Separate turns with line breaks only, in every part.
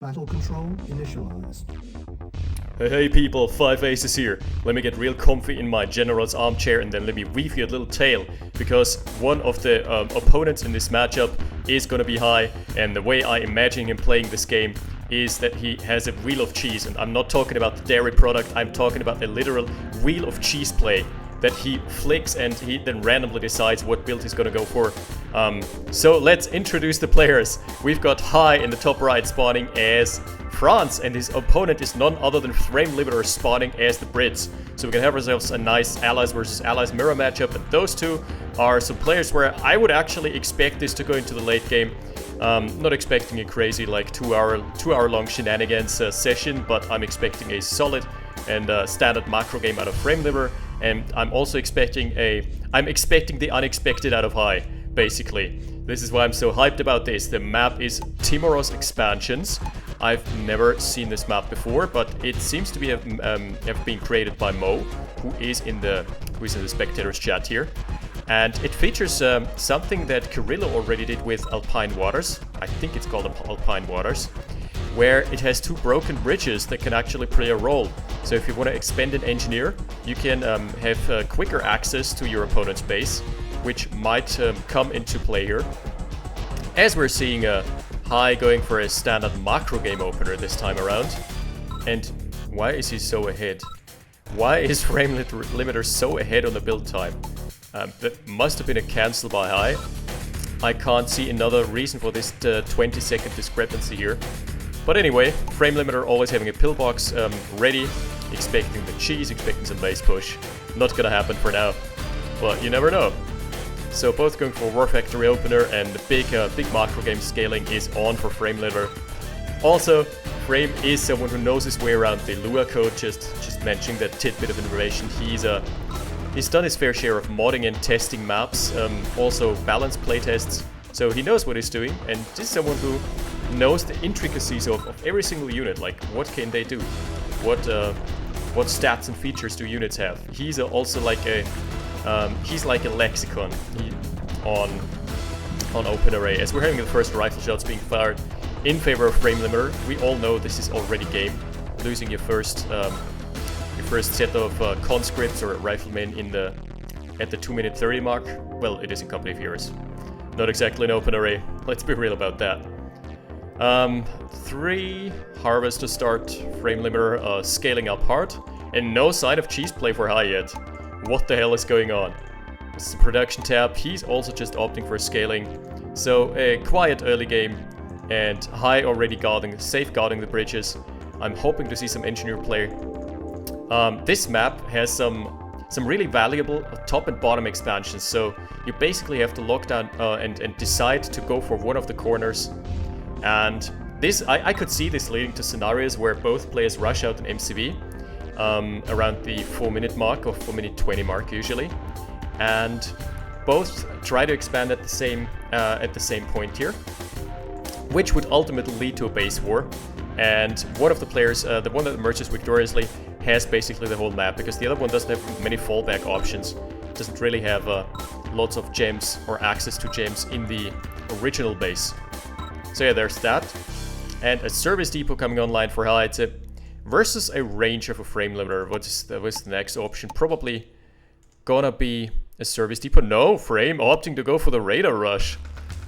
Battle control initialized.
Hey people, 5 Aces here. Let me get real comfy in my general's armchair and then let me weave you a little tale, because one of the opponents in this matchup is gonna be high, and the way I imagine him playing this game is that he has a wheel of cheese, and I'm not talking about the dairy product, I'm talking about the literal wheel of cheese play that he flicks and he then randomly decides what build he's gonna go for. So let's introduce the players. We've got High in the top right spawning as France, and his opponent is none other than FrameLimiter spawning as the Brits. So we can have ourselves a nice allies versus allies mirror matchup, and those two are some players where I would actually expect this to go into the late game. Not expecting a crazy like two hour long shenanigans session, but I'm expecting a solid and standard macro game out of FrameLimiter, and I'm also expecting the unexpected out of High, basically. This is why I'm so hyped about this. The map is Timorous Expansions. I've never seen this map before, but it seems to be have been created by Mo, who is in the spectators chat here. And it features something that Kirillo already did with Alpine Waters. I think it's called Alpine Waters, where it has two broken bridges that can actually play a role. So if you want to expand an engineer, you can have quicker access to your opponent's base, which might come into play here. As we're seeing High going for a standard macro game opener this time around. And why is he so ahead? Why is FrameLimiter so ahead on the build time? That must have been a cancel by High. I can't see another reason for this 20-second discrepancy here. But anyway, FrameLimiter always having a pillbox ready, expecting the cheese, expecting some base push. Not gonna happen for now, but you never know. So both going for War Factory opener, and the big macro game scaling is on for FrameLimiter. Also, Frame is someone who knows his way around the Lua code, just mentioning that tidbit of information. He's done his fair share of modding and testing maps, also balanced playtests, so he knows what he's doing, and this is someone who knows the intricacies of every single unit, like what can they do, what stats and features do units have. He's also like a lexicon on OpenRA. As we're having the first rifle shots being fired in favor of FrameLimiter, we all know this is already game. Losing your first set of conscripts or riflemen at the 2-minute 30 mark. Well, it is in company of yours. Not exactly an OpenRA. Let's be real about that. 3 harvest to start. FrameLimiter scaling up hard, and no sign of cheese play for High yet. What the hell is going on? This is the production tab. He's also just opting for scaling. So a quiet early game, and High already safeguarding the bridges. I'm hoping to see some engineer play. This map has some really valuable top and bottom expansions. So you basically have to lock down and decide to go for one of the corners. And this, I could see this leading to scenarios where both players rush out an MCV. Around the 4-minute mark or 4-minute 20 mark usually, and both try to expand at the same point here, which would ultimately lead to a base war. And one of the players, the one that emerges victoriously, has basically the whole map, because the other one doesn't have many fallback options, doesn't really have lots of gems or access to gems in the original base. So yeah, there's that, and a service depot coming online for High. It's a versus a ranger for FrameLimiter. What's the next option? Probably gonna be a service depot. No, Frame opting to go for the radar rush.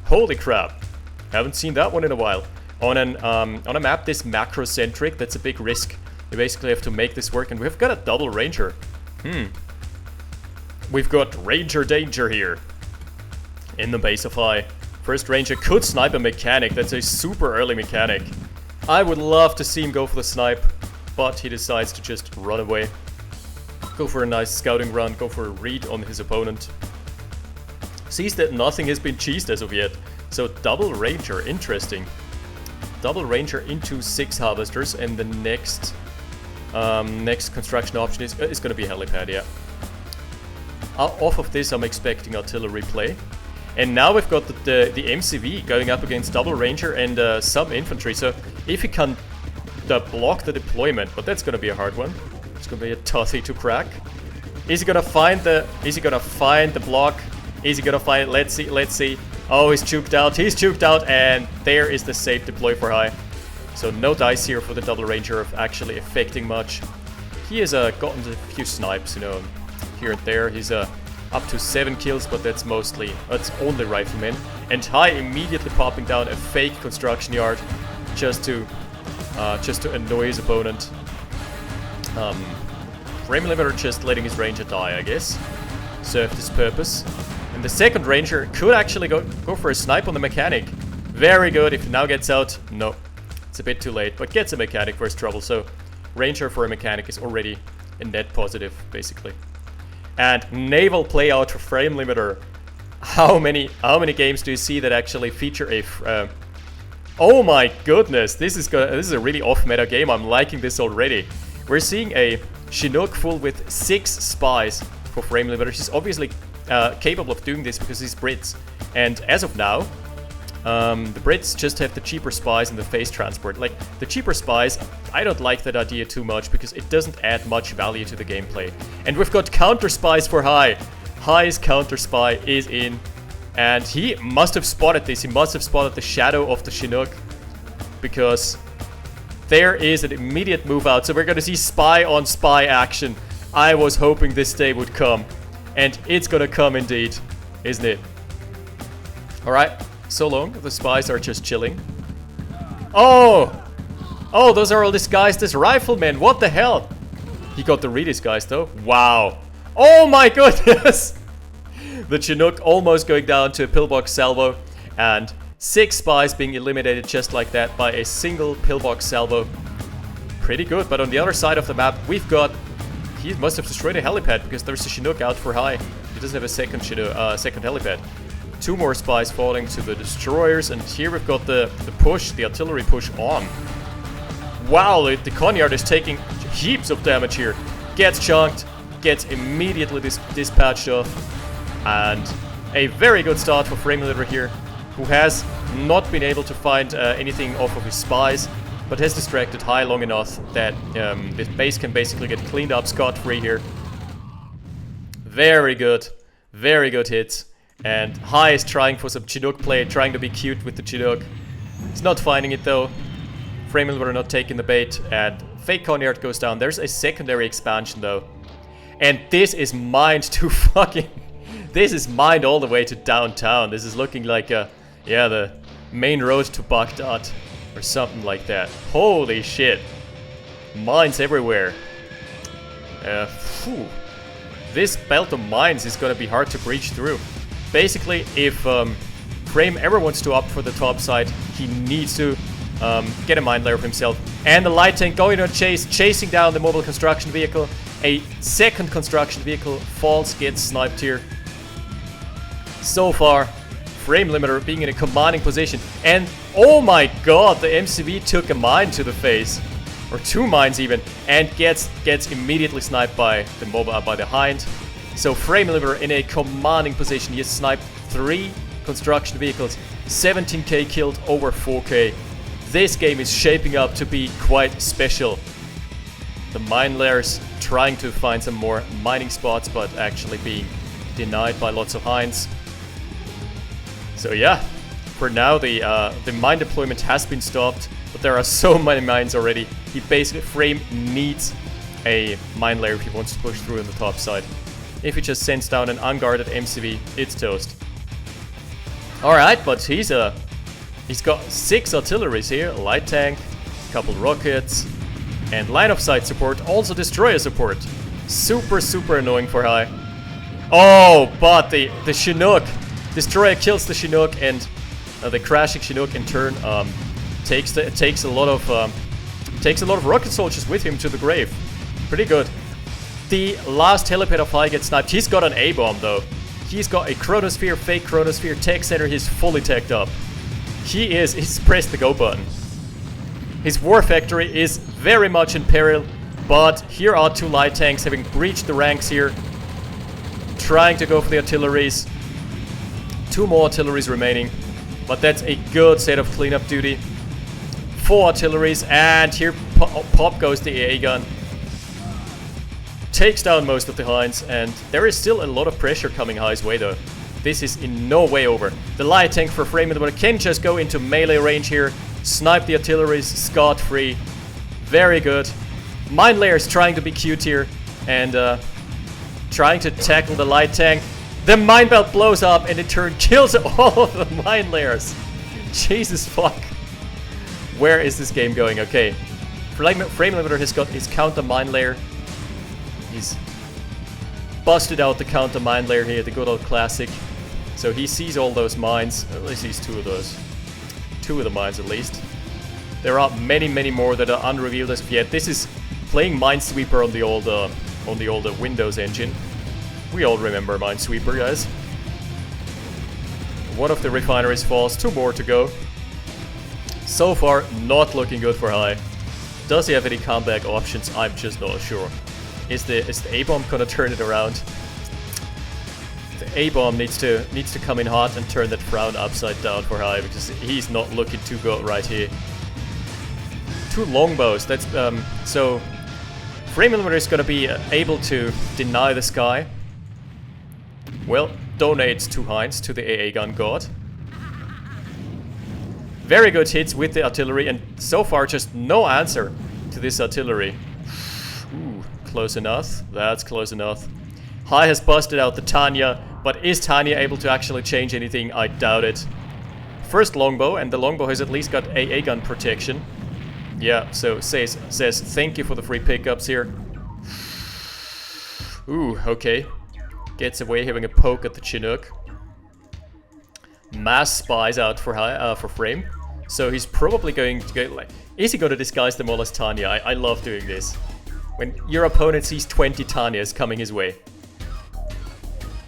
Holy crap. Haven't seen that one in a while. On a map this macro-centric, that's a big risk. You basically have to make this work, and we've got a double ranger. We've got ranger danger here in the base of High. First ranger could snipe a mechanic. That's a super early mechanic. I would love to see him go for the snipe, but he decides to just run away. Go for a nice scouting run, go for a read on his opponent. Sees that nothing has been cheesed as of yet, so double ranger, interesting. Double ranger into 6 harvesters, and the next construction option is going to be a helipad, yeah. Off of this I'm expecting artillery play. And now we've got the MCV going up against double ranger and some infantry, so if he can block the deployment, but that's gonna be a hard one. It's gonna be a toughy to crack. Is he gonna find the block? Is he gonna find it? Let's see. Oh, he's juked out, and there is the safe deploy for High. So no dice here for the double ranger of actually affecting much. He has gotten a few snipes, you know, here and there. He's up to 7 kills, but that's only riflemen. And High immediately popping down a fake construction yard just to annoy his opponent. FrameLimiter just letting his ranger die, I guess. Served his purpose. And the second ranger could actually go for a snipe on the mechanic. Very good. If he now gets out, no. It's a bit too late, but gets a mechanic for his trouble. So ranger for a mechanic is already a net positive, basically. And naval playout for FrameLimiter. How many games do you see that actually feature a oh my goodness, this is a really off-meta game. I'm liking this already. We're seeing a Chinook full with 6 spies for FrameLimiter. She's obviously capable of doing this because he's Brits. And as of now, the Brits just have the cheaper spies and the phase transport. Like, the cheaper spies, I don't like that idea too much because it doesn't add much value to the gameplay. And we've got counter spies for High. High's counter spy is in. And he must have spotted this. He must have spotted the shadow of the Chinook. Because there is an immediate move out. So we're going to see spy on spy action. I was hoping this day would come. And it's going to come indeed. Isn't it? Alright. So long. The spies are just chilling. Oh! Oh, those are all disguised as riflemen. What the hell? He got the redisguise though. Wow. Oh my goodness! The Chinook almost going down to a pillbox salvo. And 6 spies being eliminated just like that by a single pillbox salvo. Pretty good. But on the other side of the map, we've got... He must have destroyed a helipad because there's a Chinook out for High. He doesn't have a second helipad. 2 more spies falling to the destroyers, and here we've got the artillery push on. Wow, the Conyard is taking heaps of damage here. Gets chunked, gets immediately dispatched off, and a very good start for FrameLimiter here, who has not been able to find anything off of his spies, but has distracted High long enough that this base can basically get cleaned up scot-free here. Very good hits. And High is trying for some Chinook play, trying to be cute with the Chinook. He's not finding it though. FrameLimiter not taking the bait, and fake Conyard goes down. There's a secondary expansion though. And this is mined to fucking... This is mined all the way to downtown. This is looking like the main road to Baghdad or something like that. Holy shit. Mines everywhere. This belt of mines is gonna be hard to breach through. Basically, if Frame ever wants to opt for the top side, he needs to get a mine layer of himself. And the light tank going on chasing down the mobile construction vehicle. A second construction vehicle falls, gets sniped here. So far, FrameLimiter being in a commanding position. And oh my god, the MCV took a mine to the face. Or 2 mines even. And gets immediately sniped by the Hind. So FrameLimiter in a commanding position. He has sniped 3 construction vehicles, 17k killed, over 4k. This game is shaping up to be quite special. The mine layers trying to find some more mining spots, but actually being denied by lots of Hinds. So yeah, for now the mine deployment has been stopped, but there are so many mines already. He basically, Frame needs a mine layer if he wants to push through on the top side. If he just sends down an unguarded MCV, it's toast. Alright, but he's got 6 artilleries here, a light tank, a couple rockets, and line of sight support, also destroyer support. Super annoying for High. Oh, but the Chinook, destroyer kills the Chinook, and the crashing Chinook in turn takes a lot of rocket soldiers with him to the grave. Pretty good. The last helipad of High gets sniped. He's got an A-bomb though. He's got a chronosphere, fake chronosphere, tech center. He's fully teched up. He's pressed the go button. His war factory is very much in peril, but here are 2 light tanks having breached the ranks here, trying to go for the artilleries. 2 more artilleries remaining, but that's a good set of cleanup duty. 4 artilleries, and here pop goes the AA gun. Takes down most of the Hinds, and there is still a lot of pressure coming High's way though. This is in no way over. The light tank for FrameLimiter can just go into melee range here, Snipe the artilleries scot-free. Very good. Mine layer is trying to be cute here and trying to tackle the light tank. The mine belt blows up and in turn kills all of the mine layers. Jesus fuck. Where is this game going? Okay. FrameLimiter has got his counter mine layer. He's busted out the counter mine layer here, the good old classic. So he sees all those mines. At least sees two of those. Two of the mines at least. There are many, many more that are unrevealed as of yet. This is playing Minesweeper on the old Windows engine. We all remember Minesweeper, guys. One of the refineries falls, 2 more to go. So far, not looking good for High. Does he have any comeback options? I'm just not sure. Is the A-bomb gonna turn it around? The A-bomb needs to come in hot and turn that frown upside down for High, because he's not looking too good right here. 2 longbows. That's so FrameLimiter is gonna be able to deny the sky. Well, donates 2 Hinds to the AA gun god. Very good hits with the artillery, and so far just no answer to this artillery. Ooh, close enough. That's close enough. High has busted out the Tanya, but is Tanya able to actually change anything? I doubt it. First longbow, and the longbow has at least got AA gun protection. Yeah, so says thank you for the free pickups here. Ooh, okay. Gets away having a poke at the Chinook. Mass spies out for Frame. So he's probably going to go like... Is he going to disguise them all as Tanya? I love doing this. When your opponent sees 20 Tanyas coming his way.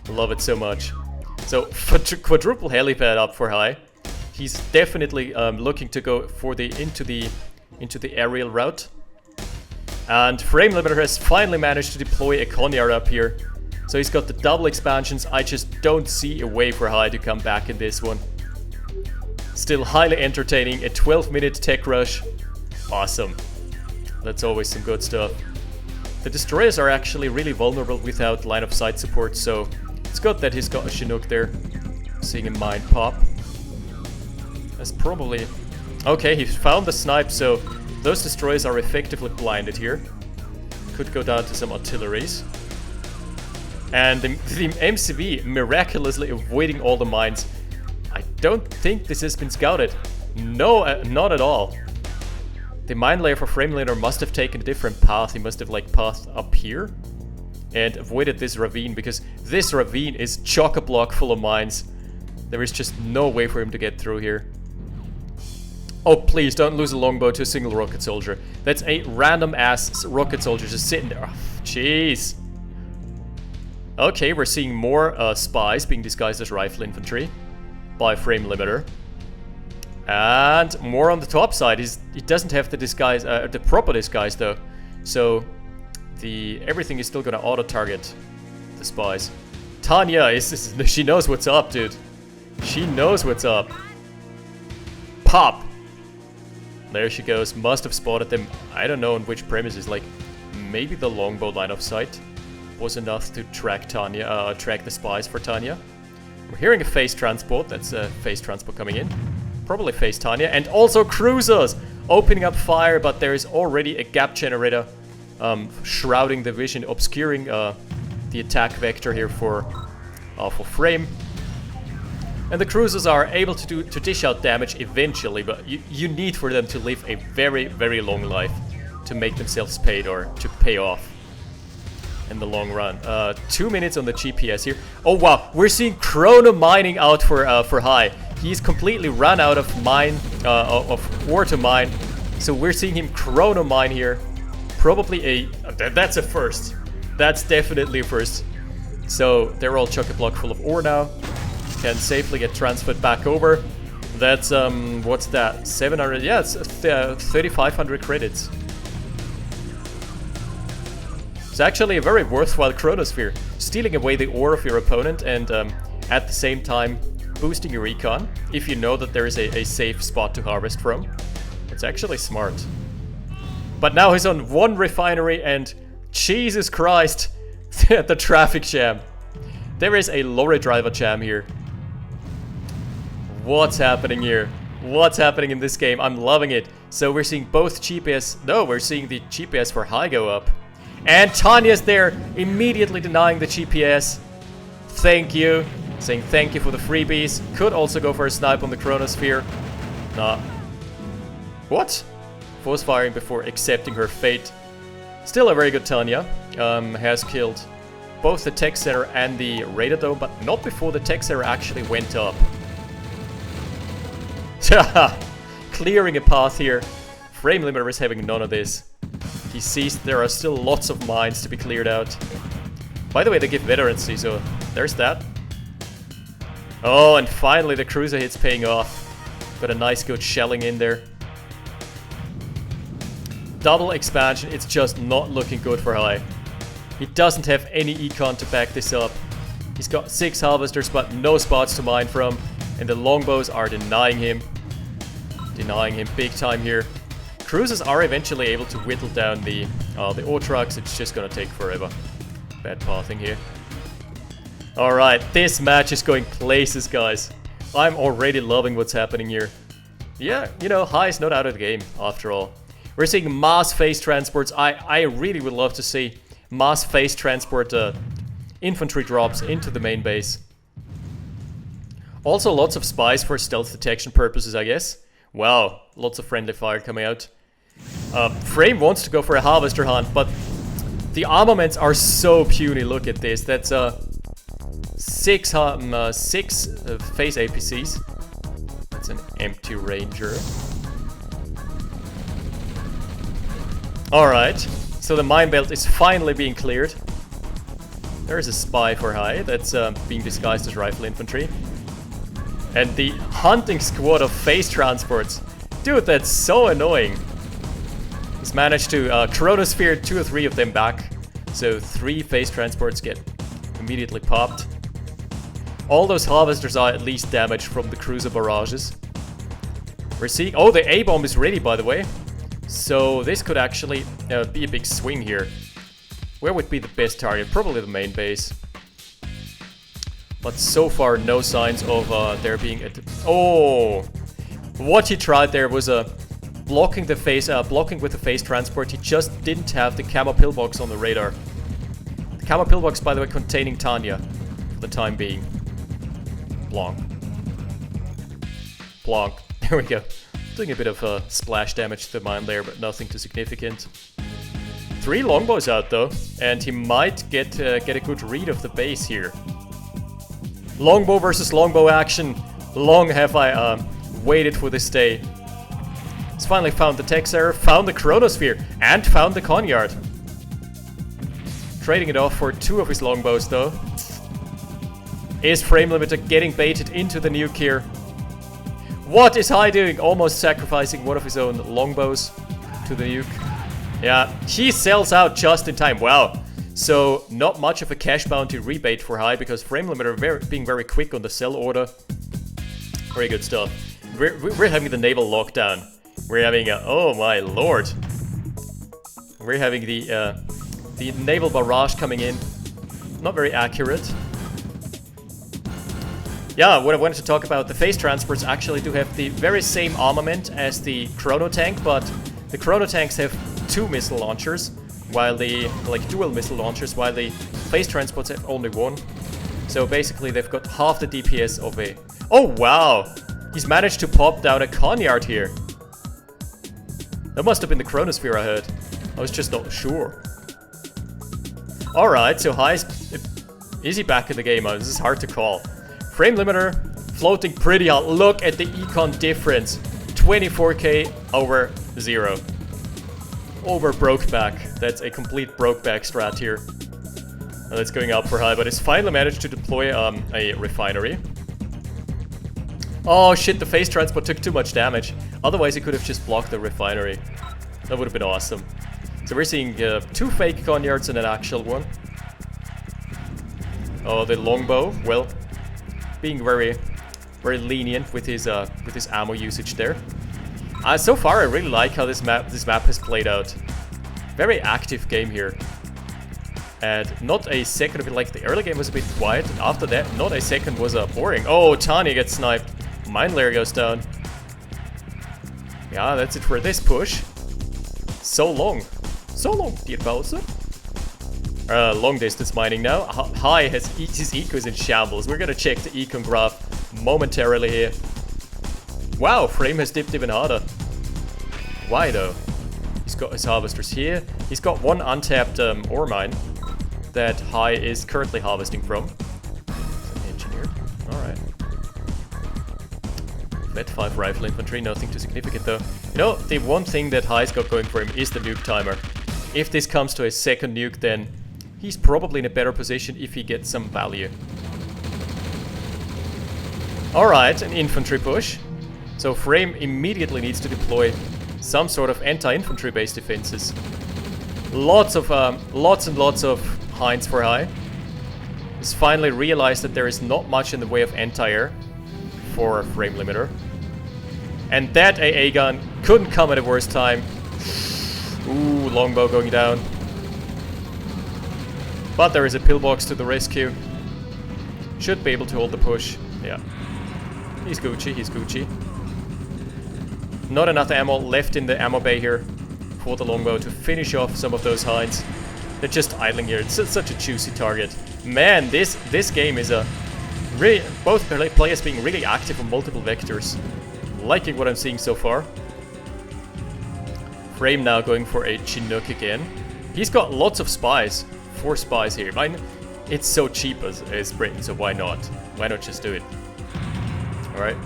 Love it so much. So quadruple helipad up for High. He's definitely looking to go for the into the aerial route. And FrameLimiter has finally managed to deploy a Conyard up here. So he's got the double expansions. I just don't see a way for High to come back in this one. Still highly entertaining. A 12-minute tech rush. Awesome. That's always some good stuff. The destroyers are actually really vulnerable without line of sight support, so it's good that he's got a Chinook there. Seeing a mine pop. That's probably... Okay, he found the snipe, so those destroyers are effectively blinded here. Could go down to some artilleries. And the MCV miraculously avoiding all the mines. I don't think this has been scouted. No, not at all. The mine layer for FrameLimiter must have taken a different path. He must have like pathed up here and avoided this ravine, because this ravine is chock-a-block full of mines. There is just no way for him to get through here. Oh, please don't lose a longbow to a single rocket soldier. That's a random ass rocket soldier just sitting there. Oh, jeez. Okay, we're seeing more spies being disguised as rifle infantry by FrameLimiter. And more on the top side. He doesn't have the disguise, the proper disguise though. So everything is still gonna auto-target the spies. Tanya she knows what's up, dude. She knows what's up. Pop! There she goes. Must have spotted them. I don't know on which premises. Like, maybe the longbow line of sight was enough to track Tanya, track the spies for Tanya. We're hearing a phase transport. That's a phase transport coming in. Probably phase Tanya. And also cruisers opening up fire, but there is already a gap generator shrouding the vision, obscuring the attack vector here for Frame. And the cruisers are able to dish out damage eventually, but you need for them to live a very, very long life to make themselves paid or to pay off in the long run. 2 minutes on the GPS here. Oh wow, we're seeing chrono mining out for High. He's completely run out of mine, of ore to mine. So we're seeing him chrono mine here. Probably that's a first. That's definitely a first. So they're all chock-a-block full of ore now. Can safely get transferred back over. That's, what's that? 700, yeah, it's 3,500 credits. It's actually a very worthwhile chronosphere. Stealing away the ore of your opponent and at the same time boosting your recon, if you know that there is a safe spot to harvest from. It's actually smart. But now he's on one refinery and Jesus Christ, the traffic jam. There is a lorry driver jam here. What's happening here? What's happening in this game? I'm loving it. So we're seeing both GPS... No, we're seeing the GPS for high go up. And Tanya's there, immediately denying the GPS. Thank you. Saying thank you for the freebies. Could also go for a snipe on the Chronosphere. Nah. What? Force firing before accepting her fate. Still a very good Tanya. Has killed both the tech center and the radar dome, but not before the tech center actually went up. Clearing a path here. FrameLimiter is having none of this. He sees there are still lots of mines to be cleared out. By the way, they give veterancy, so there's that. Oh, and finally the cruiser hit's paying off. Got a nice good shelling in there. Double expansion, it's just not looking good for High. He doesn't have any econ to back this up. He's got 6 harvesters, but no spots to mine from. And the longbows are denying him. Denying him big time here. Cruisers are eventually able to whittle down the ore trucks. It's just gonna take forever. Bad pathing here. Alright, this match is going places, guys. I'm already loving what's happening here. Yeah, you know, High is not out of the game, after all. We're seeing mass phase transports. I really would love to see mass phase transport infantry drops into the main base. Also lots of spies for stealth detection purposes, I guess. Wow, lots of friendly fire coming out. Frame wants to go for a harvester hunt, but the armaments are so puny. Look at this. That's 6 phase APCs. That's an empty ranger. Alright, so the mine belt is finally being cleared. There's a spy for High that's being disguised as rifle infantry. And the hunting squad of phase transports. Dude, that's so annoying. He's managed to Chronosphere 2 or 3 of them back. So 3 phase transports get immediately popped. All those harvesters are at least damaged from the cruiser barrages. We're seeing... Oh, the A-bomb is ready, by the way. So this could actually be a big swing here. Where would be the best target? Probably the main base. But so far, no signs of there being a... Oh! What he tried there was blocking with the phase transport. He just didn't have the camo pillbox on the radar. The camo pillbox, by the way, containing Tanya for the time being. Plonk. Plonk. There we go. Doing a bit of splash damage to the mine there, but nothing too significant. 3 longbows out though, and he might get a good read of the base here. Longbow versus longbow action. Long have I waited for this day. He's finally found the tech error, found the Chronosphere, and found the Conyard. Trading it off for 2 of his longbows though. Is FrameLimiter getting baited into the nuke here? What is High doing? Almost sacrificing one of his own longbows to the nuke. Yeah, he sells out just in time. Wow. So, not much of a cash bounty rebate for High because FrameLimiter being very quick on the sell order. Very good stuff. We're having the naval lockdown. We're having oh my lord. We're having the naval barrage coming in. Not very accurate. Yeah, what I wanted to talk about, the phase transports actually do have the very same armament as the chrono tank, but the chrono tanks have 2 missile launchers, while the, like, dual missile launchers, while the phase transports have only 1. So basically they've got half the DPS of a... Oh wow! He's managed to pop down a Conyard here. That must have been the Chronosphere I heard. I was just not sure. Alright, so High's... Is he back in the game? This is hard to call. FrameLimiter floating pretty hard. Look at the econ difference. 24k over 0. Over Brokeback. That's a complete Brokeback strat here. That's going up for High, but it's finally managed to deploy a refinery. Oh shit, the phase transport took too much damage. Otherwise he could have just blocked the refinery. That would have been awesome. So we're seeing 2 fake Conyards and an actual one. Oh, the longbow, well, being very lenient with his ammo usage there. So far, I really like how this map has played out. Very active game here, and not a second of it. Like the early game was a bit quiet, and after that, not a second was boring. Oh, Tanya gets sniped. Mine layer goes down. Yeah, that's it for this push. So long, dear Bowser. Long distance mining now. High has his eco is in shambles. We're gonna check the econ graph momentarily here. Wow, Frame has dipped even harder. Why though? He's got his harvesters here. He's got one untapped ore mine that High is currently harvesting from. Engineered. Alright. Vet 5 rifle infantry, nothing too significant though. You know, the one thing that High's got going for him is the nuke timer. If this comes to a second nuke, then he's probably in a better position if he gets some value. Alright, an infantry push. So Frame immediately needs to deploy some sort of anti-infantry based defenses. Lots and lots of hinds for High. He's finally realized that there is not much in the way of anti-air for FrameLimiter. And that AA gun couldn't come at a worse time. Ooh, longbow going down. But there is a pillbox to the rescue. Should be able to hold the push. Yeah. He's Gucci, he's Gucci. Not enough ammo left in the ammo bay here for the longbow to finish off some of those hinds. They're just idling here. It's such a juicy target. Man, this game is a really, both players being really active on multiple vectors. Liking what I'm seeing so far. Frame now going for a Chinook again. He's got lots of spies. 4 spies here. It's so cheap as Britain, so why not? Why not just do it? Alright.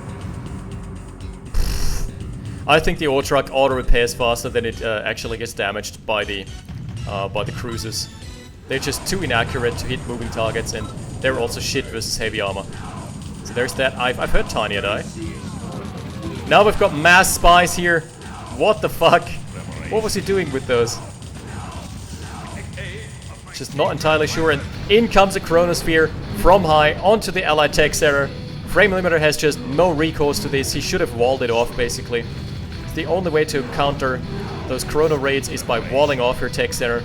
I think the ore truck auto repairs faster than it actually gets damaged by the cruisers. They're just too inaccurate to hit moving targets, and they're also shit versus heavy armor. So there's that. I've heard Tanya die. Now we've got mass spies here. What the fuck? What was he doing with those? Just not entirely sure. And in comes a Chronosphere from High onto the Allied Tech Center. FrameLimiter has just no recourse to this. He should have walled it off, basically. The only way to counter those Chrono raids is by walling off your tech center.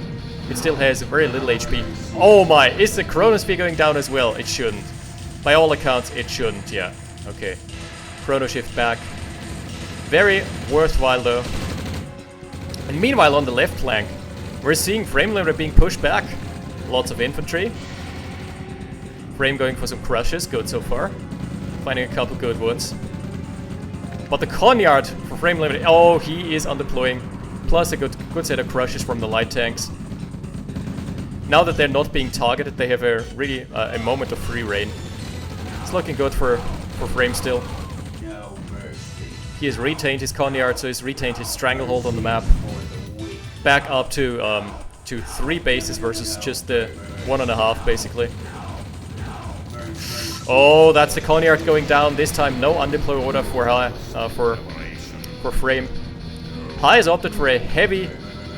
It still has very little HP. Oh my, is the Chronosphere going down as well? It shouldn't. By all accounts, it shouldn't, yeah. Okay. Chrono shift back. Very worthwhile though. And meanwhile on the left flank, we're seeing FrameLimiter being pushed back. Lots of infantry. Frame going for some crushes, good so far. Finding a couple good ones. But the Conyard for FrameLimiter, oh, he is undeploying. Plus a good set of crushes from the light tanks. Now that they're not being targeted, they have a really a moment of free reign. It's looking good for Frame still. He has retained his Conyard, so he's retained his stranglehold on the map. Back up to 3 bases versus just the 1.5 basically. Oh, that's the Conyard going down. This time, no undeploy order for High, for Frame. High has opted for a heavy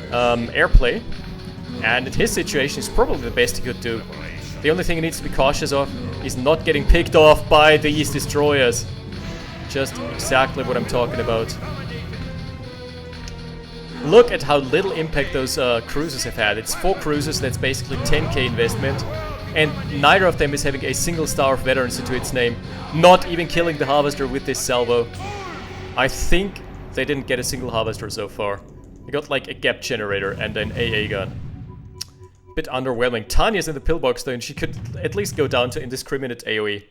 airplay, and in his situation, it's probably the best he could do. The only thing he needs to be cautious of is not getting picked off by these destroyers. Just exactly what I'm talking about. Look at how little impact those cruisers have had. It's 4 cruisers, that's basically 10k investment. And neither of them is having a single star of veterans into its name. Not even killing the harvester with this salvo. I think they didn't get a single harvester so far. They got like a gap generator and an AA gun. Bit underwhelming. Tanya's in the pillbox though, and she could at least go down to indiscriminate AoE.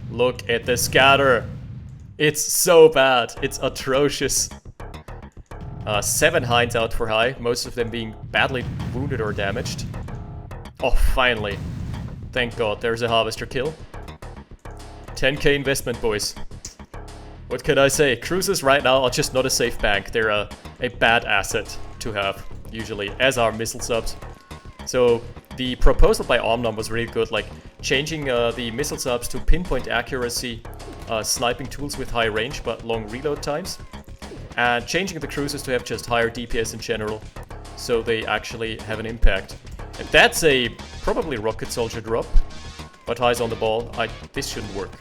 Look at the scatter. It's so bad. It's atrocious. 7 hinds out for High, most of them being badly wounded or damaged. Oh, finally. Thank God, there's a harvester kill. 10k investment, boys. What can I say? Cruisers right now are just not a safe bank. They're a bad asset to have, usually, as are missile subs. So, the proposal by Omnom was really good, like changing the missile subs to pinpoint accuracy, sniping tools with high range but long reload times, and changing the cruisers to have just higher DPS in general, so they actually have an impact. And that's a probably rocket soldier drop, but High's on the ball. This shouldn't work.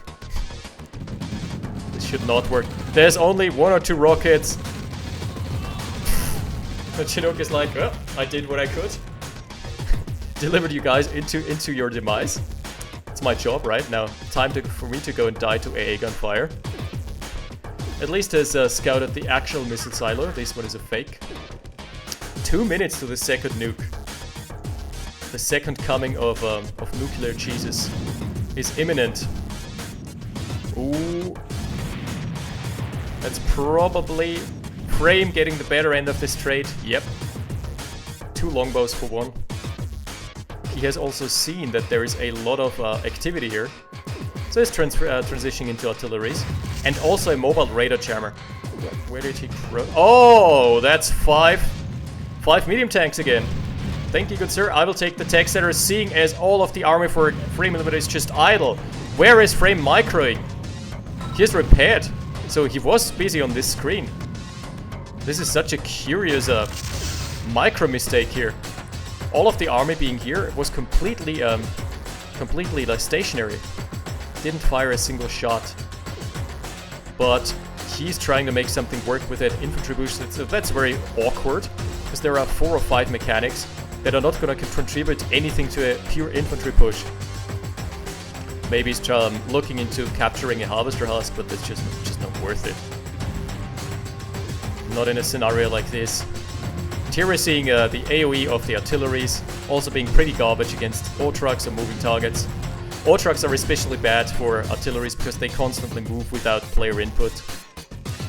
This should not work. There's only 1 or 2 rockets. The Chinook is like, oh, I did what I could. Delivered you guys into your demise. It's my job, right? Now, time for me to go and die to AA gunfire. at least has scouted the actual missile silo. This one is a fake. 2 minutes to the second nuke. The second coming of nuclear Jesus is imminent. Ooh. That's probably Frame getting the better end of this trade. Yep. 2 longbows for 1. He has also seen that there is a lot of activity here. So he's transitioning into artilleries. And also a mobile radar jammer. Where did he grow? Oh, that's 5 medium tanks again. Thank you, good sir. I will take the tech center, seeing as all of the army for FrameLimiter is just idle. Where is Frame microing? He has repaired. So he was busy on this screen. This is such a curious micro mistake here. All of the army being here was completely like stationary. Didn't fire a single shot. But he's trying to make something work with that infantry boost. So that's very awkward, because there are 4 or 5 mechanics that are not going to contribute anything to a pure infantry push. Maybe he's looking into capturing a harvester husk, but that's just not worth it. Not in a scenario like this. Here we're seeing the AoE of the artilleries also being pretty garbage against ore trucks or moving targets. Ore trucks are especially bad for artilleries because they constantly move without player input.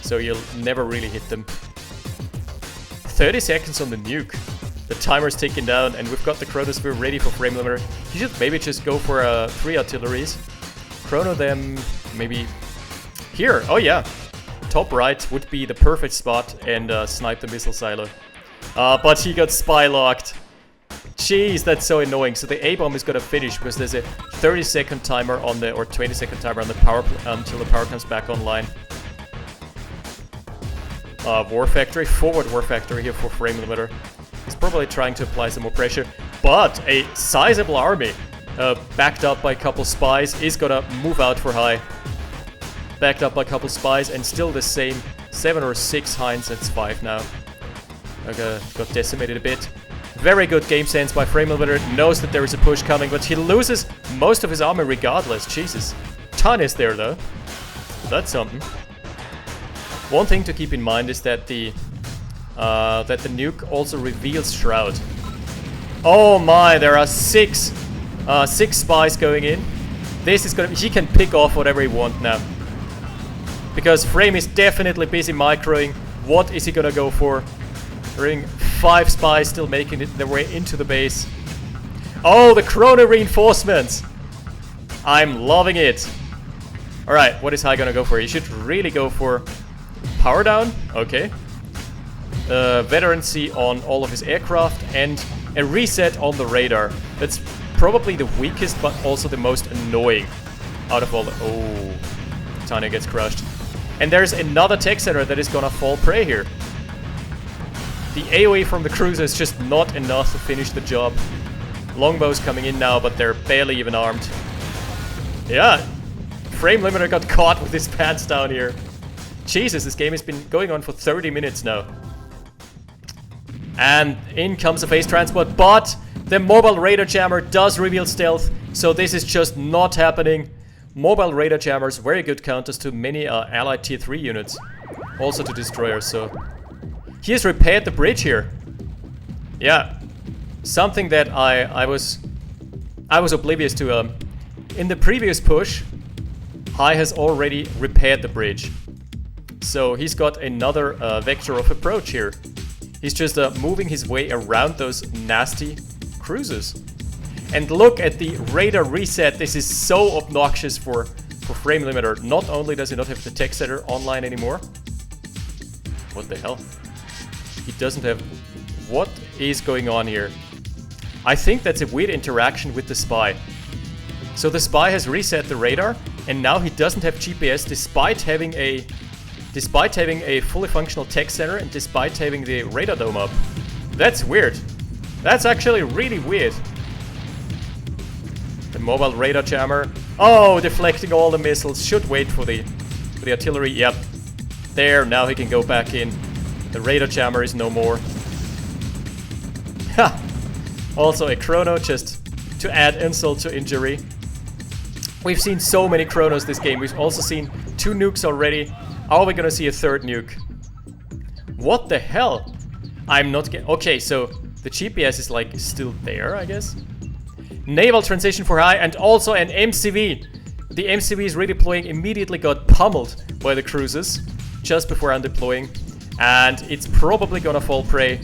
So you'll never really hit them. 30 seconds on the nuke. The timer's ticking down and we've got the chronosphere ready for FrameLimiter. You should maybe just go for 3 artilleries. Chrono them maybe here. Oh yeah. Top right would be the perfect spot and snipe the missile silo. But he got spy locked. Jeez, that's so annoying. So the A-bomb is gonna finish because there's a 30-second timer on the, or 20-second timer on the power until the power comes back online. War Factory, forward War Factory here for FrameLimiter. He's probably trying to apply some more pressure, but a sizable army, backed up by a couple spies, is gonna move out for high. Backed up by a couple spies, and still the same 7 or 6 Heinz. That's 5 now. Got decimated a bit. Very good game sense by FrameLimiter. Knows that there is a push coming, but he loses most of his army regardless. Jesus. Ton is there though. That's something. One thing to keep in mind is that the nuke also reveals Shroud. Oh my, there are 6 spies going in. This is gonna, he can pick off whatever he wants now. Because Frame is definitely busy microing. What is he gonna go for? Ring 5 spies still making their way into the base. Oh, the chrono reinforcements! I'm loving it. Alright, what is High gonna go for? He should really go for power down. Okay. Veterancy on all of his aircraft and a reset on the radar. That's probably the weakest but also the most annoying out of all the... Oh, Tanya gets crushed. And there's another tech center that is gonna fall prey here. The AoE from the cruiser is just not enough to finish the job. Longbows coming in now, but they're barely even armed. Yeah, FrameLimiter got caught with his pants down here. Jesus, this game has been going on for 30 minutes now. And in comes a phase transport, but the mobile radar jammer does reveal stealth, so this is just not happening. Mobile radar jammers, very good counters to many allied tier 3 units. Also to destroyers, so... He has repaired the bridge here. Yeah. Something that I was oblivious to. In the previous push, High has already repaired the bridge. So he's got another vector of approach here. He's just moving his way around those nasty cruisers. And look at the radar reset. This is so obnoxious for FrameLimiter. Not only does he not have the tech setter online anymore. What the hell? He doesn't have... What is going on here? I think that's a weird interaction with the spy. So the spy has reset the radar, and now he doesn't have GPS despite having a fully functional tech center and despite having the radar dome up. That's weird. That's actually really weird. The mobile radar jammer. Oh, deflecting all the missiles. Should wait for the artillery. Yep. There, now he can go back in. The radar jammer is no more. Ha! Also a chrono, just to add insult to injury. We've seen so many chronos this game. We've also seen 2 nukes already. Are we gonna see a third nuke? What the hell? I'm not getting... Okay, so the GPS is like still there, I guess. Naval transition for high and also an MCV. The MCV is redeploying, immediately got pummeled by the cruisers just before undeploying. And it's probably gonna fall prey.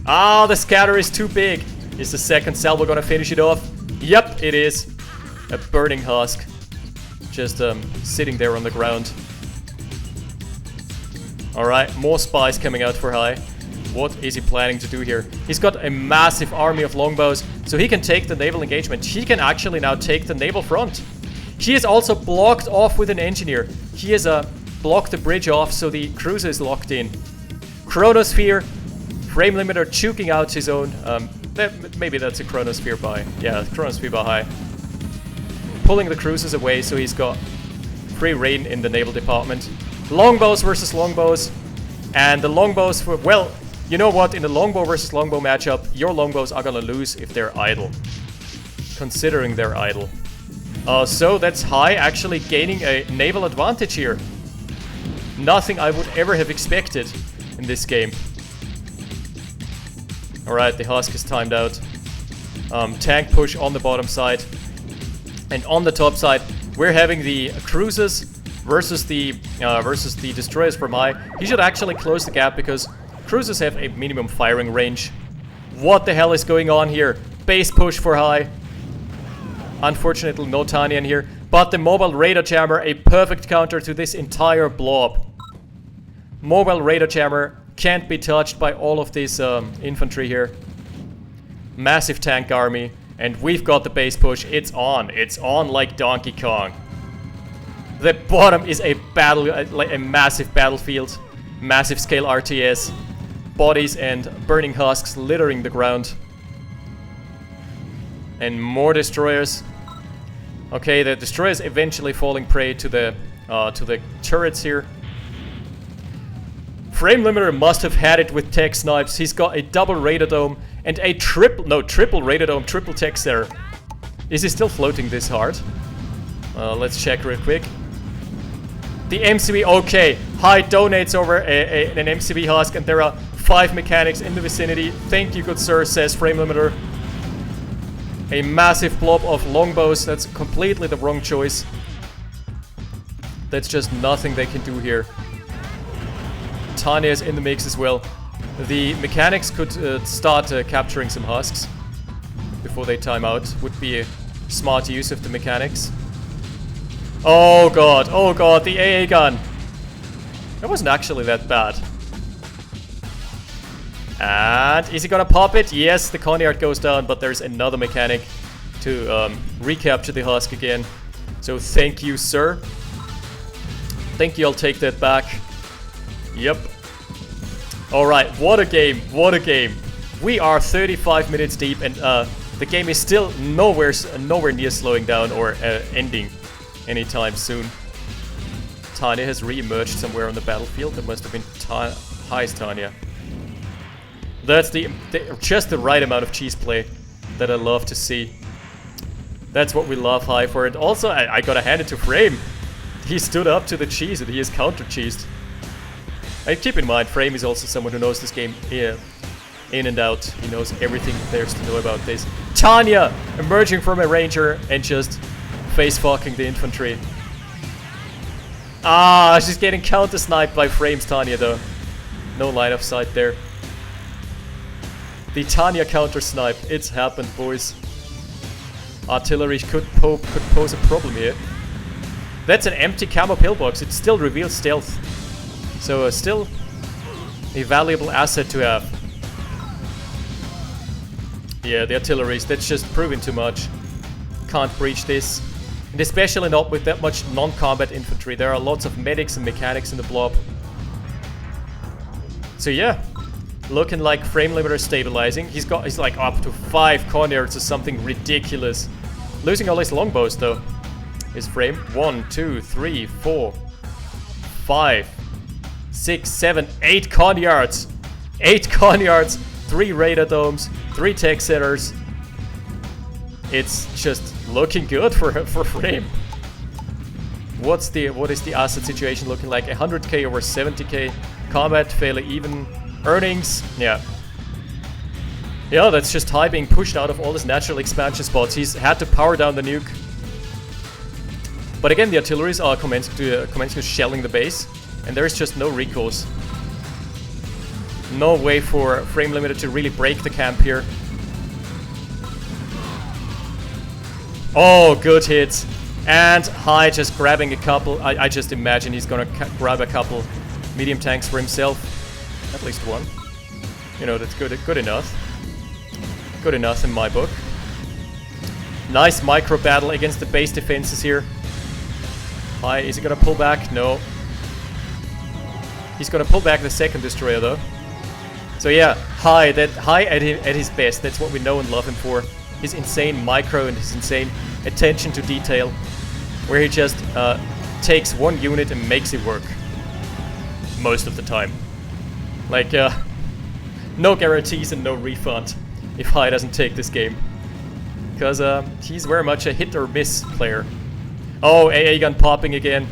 Ah, the scatter is too big. Is the second salvo gonna finish it off? Yep, it is. A burning husk. Just sitting there on the ground. Alright, more spies coming out for high. What is he planning to do here? He's got a massive army of longbows, so he can take the naval engagement. He can actually now take the naval front. He is also blocked off with an engineer. He has blocked the bridge off, so the cruiser is locked in. Chronosphere, FrameLimiter choking out his own. Maybe that's a Chronosphere by. Yeah, Chronosphere by high. Pulling the cruisers away, so he's got free reign in the naval department. Longbows versus longbows. And the longbows for, well, you know what? In the longbow versus longbow matchup, your longbows are gonna lose if they're idle. Considering they're idle. So that's high actually gaining a naval advantage here. Nothing I would ever have expected in this game. Alright, the husk is timed out. Tank push on the bottom side. And on the top side, we're having the cruisers versus the destroyers from high. He should actually close the gap because cruisers have a minimum firing range. What the hell is going on here? Base push for high. Unfortunately, no Tanya in here. But the mobile radar jammer, a perfect counter to this entire blob. Mobile radar jammer can't be touched by all of this infantry here. Massive tank army. And we've got the base push. It's on. It's on like Donkey Kong. The bottom is a battle, like a massive battlefield. Massive scale RTS. Bodies and burning husks littering the ground. And more destroyers. Okay, the destroyers eventually falling prey to the turrets here. FrameLimiter must have had it with tech snipes. He's got a double radar dome and a triple radar dome, triple tech there. Is he still floating this hard? Let's check real quick. The MCV, okay. High donates over an MCV husk, and there are 5 mechanics in the vicinity. Thank you, good sir, says FrameLimiter. A massive blob of longbows. That's completely the wrong choice. That's just nothing they can do here. Tanya is in the mix as well. The mechanics could start capturing some husks before they time out. Would be a smart use of the mechanics. Oh god, the AA gun. That wasn't actually that bad. And is he gonna pop it? Yes, the Conyard goes down, but there's another mechanic to recapture the husk again. So thank you, sir. Thank you, I'll take that back. Yep. Alright, what a game, what a game. We are 35 minutes deep and the game is still nowhere near slowing down or ending anytime soon. Tanya has re-emerged somewhere on the battlefield. That must have been High's Tanya. That's just the right amount of cheese play that I love to see. That's what we love High for. And also, I gotta hand it to Frame. He stood up to the cheese and he is counter-cheesed. And keep in mind, Frame is also someone who knows this game in and out. He knows everything there's to know about this. Tanya emerging from a ranger and just face-fucking the infantry. Ah, she's getting counter-sniped by Frame's Tanya though. No line of sight there. The Tanya counter-snipe. It's happened, boys. Artillery could pose a problem here. That's an empty camo pillbox. It still reveals stealth. So still a valuable asset to have. Yeah, the artilleries, that's just proving too much. Can't breach this. And especially not with that much non-combat infantry. There are lots of medics and mechanics in the blob. So yeah, looking like FrameLimiter stabilizing. He's like up to 5 Conyards or something ridiculous. Losing all his longbows though. His Frame. 1, 2, 3, 4, 5, 6, 7, 8 Conyards. 8 Conyards, 3 radar domes, 3 tech setters. It's just looking good for Frame. what is the asset situation looking like? 100k over 70k. Combat fairly even. Earnings, yeah. Yeah, that's just High being pushed out of all his natural expansion spots. He's had to power down the nuke. But again, the artilleries are commencing to shelling the base. And there is just no recourse. No way for FrameLimiter to really break the camp here. Oh, good hits. And High just grabbing a couple. I just imagine he's gonna grab a couple medium tanks for himself. At least one. You know, that's good enough. Good enough in my book. Nice micro battle against the base defenses here. High, is he gonna pull back? No. He's gonna pull back the second destroyer though. So yeah, High at his best. That's what we know and love him for. His insane micro and his insane attention to detail, where he just takes one unit and makes it work. Most of the time. Like, no guarantees and no refund if High doesn't take this game. Because he's very much a hit or miss player. Oh, AA gun popping again.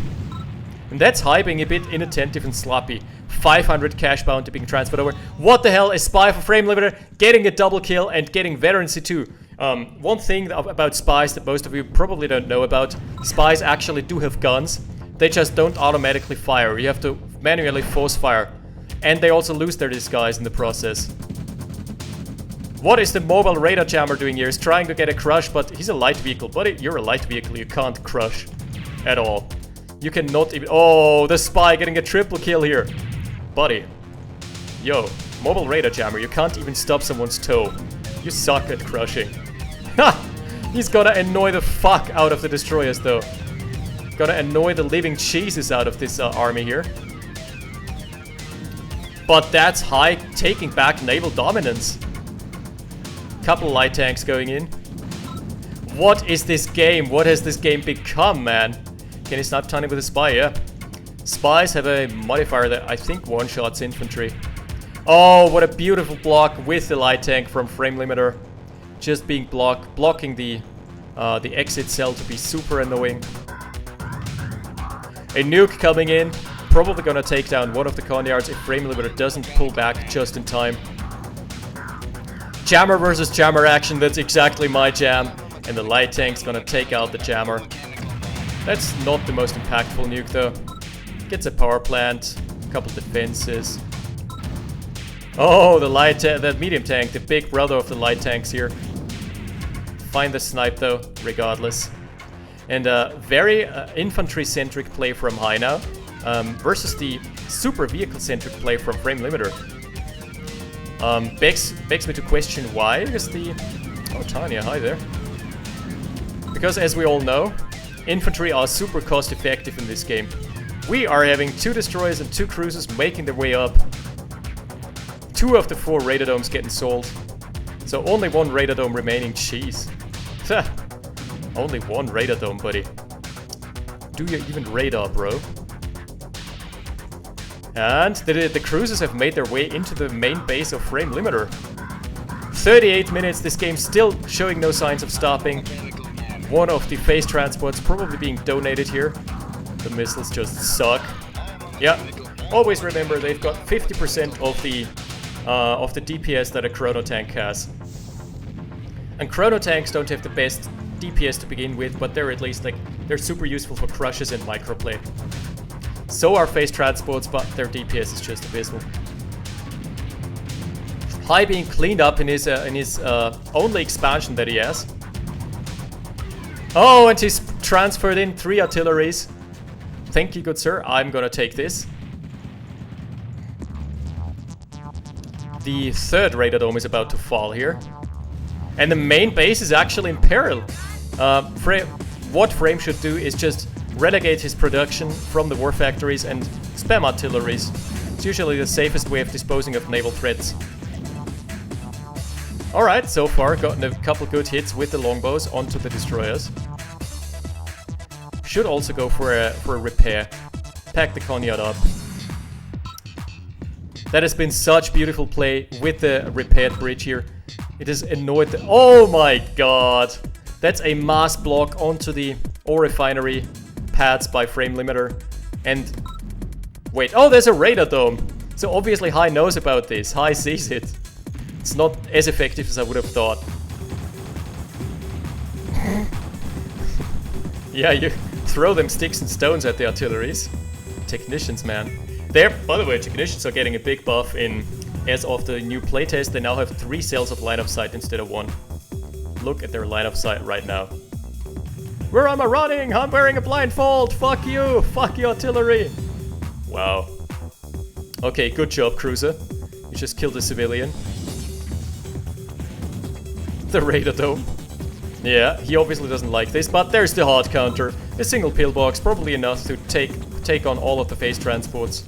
And that's High being a bit inattentive and sloppy. 500 cash bounty being transferred over. What the hell? A spy for FrameLimiter getting a double kill and getting veterancy too. One thing about spies that most of you probably don't know about. Spies actually do have guns. They just don't automatically fire. You have to manually force fire. And they also lose their disguise in the process. What is the mobile radar jammer doing here? He's trying to get a crush, but he's a light vehicle. Buddy, you're a light vehicle. You can't crush at all. You cannot even... Oh, the spy getting a triple kill here. Buddy. Yo, mobile radar jammer. You can't even stop someone's toe. You suck at crushing. Ha! He's gonna annoy the fuck out of the destroyers, though. Gonna annoy the living cheeses out of this army here. But that's High taking back naval dominance. Couple light tanks going in. What is this game? What has this game become, man? Can he snap Tiny with a spy? Yeah. Spies have a modifier that I think one-shots infantry. Oh, what a beautiful block with the light tank from FrameLimiter. Just being blocking the exit cell to be super annoying. A nuke coming in. Probably gonna take down one of the Conyards if FrameLimiter doesn't pull back just in time. Jammer versus jammer action, that's exactly my jam. And the light tank's gonna take out the jammer. That's not the most impactful nuke though. Gets a power plant, a couple defenses. Oh, the medium tank, the big brother of the light tanks here. Find the snipe though, regardless. And very infantry-centric play from High now. Versus the super vehicle-centric play from FrameLimiter. Begs me to question why is the... Oh, Tanya, hi there. Because as we all know, infantry are super cost-effective in this game. We are having 2 destroyers and 2 cruisers making their way up. 2 of the 4 radar domes getting sold. So only 1 radar dome remaining. Jeez. Only 1 radar dome, buddy. Do you even radar, bro? And the cruisers have made their way into the main base of FrameLimiter. 38 minutes, this game still showing no signs of stopping. One of the phase transports probably being donated here. The missiles just suck. Yeah, always remember they've got 50% of the DPS that a chrono tank has. And chrono tanks don't have the best DPS to begin with, but they're at least like they're super useful for crushes and microplay. So are phase transports, but their DPS is just abysmal. High being cleaned up in his only expansion that he has. Oh, and he's transferred in 3 artilleries. Thank you, good sir. I'm gonna take this. The 3rd radar dome is about to fall here. And the main base is actually in peril. What Frame should do is just relegate his production from the war factories and spam artilleries. It's usually the safest way of disposing of naval threats. Alright, so far gotten a couple good hits with the longbows onto the destroyers. Should also go for a repair. Pack the Conyard up. That has been such beautiful play with the repaired bridge here. It has annoyed the... Oh my god! That's a mass block onto the ore refinery. pads by FrameLimiter. And wait, oh, there's a radar dome. So obviously High knows about this. High sees it. It's not as effective as I would have thought. Yeah, you throw them sticks and stones at the artilleries. Technicians, man. By the way, technicians are getting a big buff as of the new playtest. They now have 3 cells of line of sight instead of 1. Look at their line of sight right now. Where am I running? I'm wearing a blindfold. Fuck you. Fuck your artillery. Wow. Okay, good job, Cruiser. You just killed a civilian. The radar dome. Yeah, he obviously doesn't like this, but there's the hard counter. A single pillbox, probably enough to take on all of the phase transports.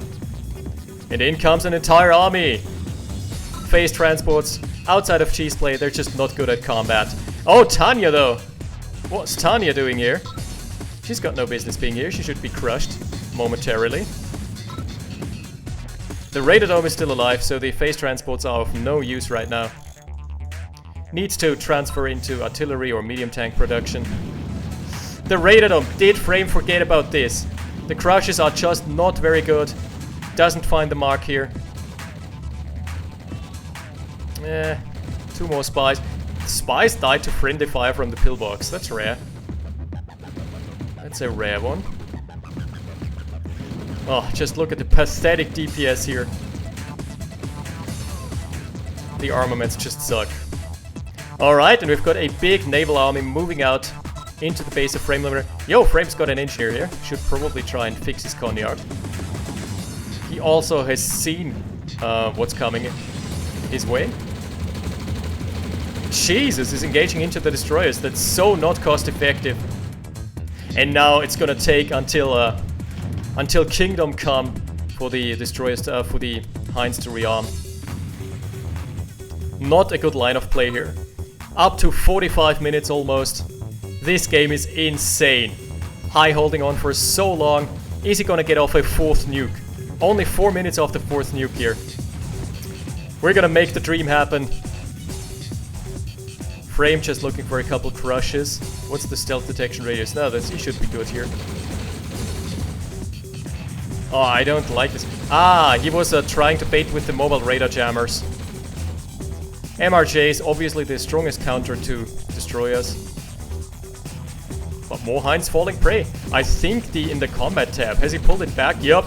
And in comes an entire army. Phase transports outside of Cheeseplay, they're just not good at combat. Oh, Tanya though. What's Tanya doing here? She's got no business being here. She should be crushed momentarily. The radar dome is still alive, so the phase transports are of no use right now. Needs to transfer into artillery or medium tank production. The radar dome, did Frame forget about this? The crushes are just not very good. Doesn't find the mark here. 2 more spies. Spies died to friendly fire from the pillbox. That's rare. That's a rare one. Oh, just look at the pathetic DPS here. The armaments just suck. Alright, and we've got a big naval army moving out into the base of FrameLimiter. Yo, Frame's got an engineer here. Should probably try and fix his conyard. He also has seen what's coming his way. Jesus, is engaging into the destroyers. That's so not cost effective. And now it's gonna take until Kingdom Come for the destroyers, for the Hinds to rearm. Not a good line of play here. Up to 45 minutes almost. This game is insane. High holding on for so long. Is he gonna get off a 4th nuke? Only 4 minutes off the 4th nuke here. We're gonna make the dream happen. Frame just looking for a couple crushes. What's the stealth detection radius? No, he should be good here. Oh, I don't like this. Ah, he was trying to bait with the mobile radar jammers. MRJ is obviously the strongest counter to destroyers. But more Hinds falling prey. I think in the combat tab, has he pulled it back? Yup.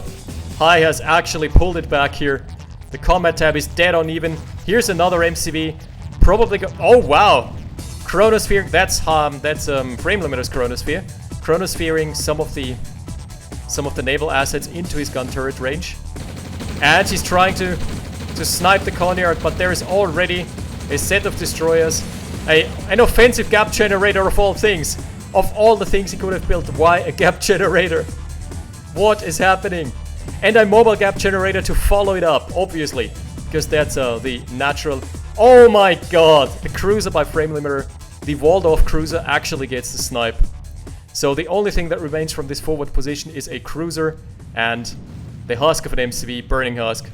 High has actually pulled it back here. The combat tab is dead on even. Here's another MCV. Probably oh wow. Chronosphere, that's FrameLimiter's Chronosphere. Chronosphering some of the naval assets into his gun turret range. And he's trying to snipe the Conyard, but there is already a set of destroyers. An offensive gap generator of all things. Of all the things he could have built, why a gap generator? What is happening? And a mobile gap generator to follow it up, obviously. Because that's the natural... Oh my god! The cruiser by FrameLimiter, the walled off cruiser actually gets the snipe. So the only thing that remains from this forward position is a cruiser and the husk of an MCV, burning husk.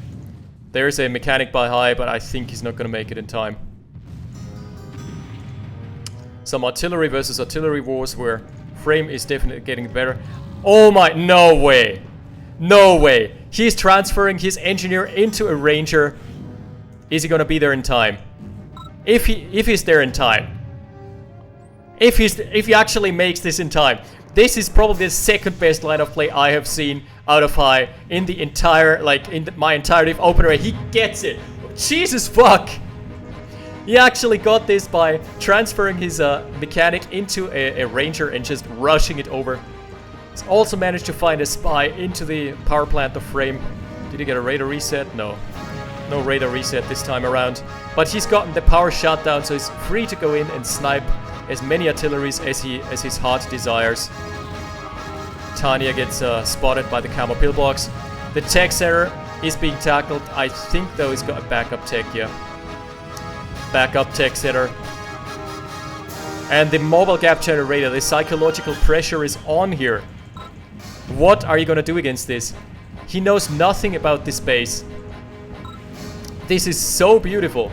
There's a mechanic by High, but I think he's not going to make it in time. Some artillery versus artillery wars where Frame is definitely getting better. Oh my, no way! No way! He's transferring his engineer into a ranger. Is he gonna be there in time? If he's there in time. If he actually makes this in time. This is probably the second best line of play I have seen out of High in the entire, my entirety of OpenRA. He gets it. Jesus fuck! He actually got this by transferring his mechanic into a ranger and just rushing it over. He's also managed to find a spy into the power plant of Frame. Did he get a radar reset? No. No radar reset this time around. But he's gotten the power shut down, so he's free to go in and snipe as many artilleries as his heart desires. Tanya gets spotted by the camo pillbox. The tech center is being tackled. I think though he's got a backup tech, yeah. Backup tech center. And the mobile gap generator, the psychological pressure is on here. What are you gonna do against this? He knows nothing about this base. This is so beautiful.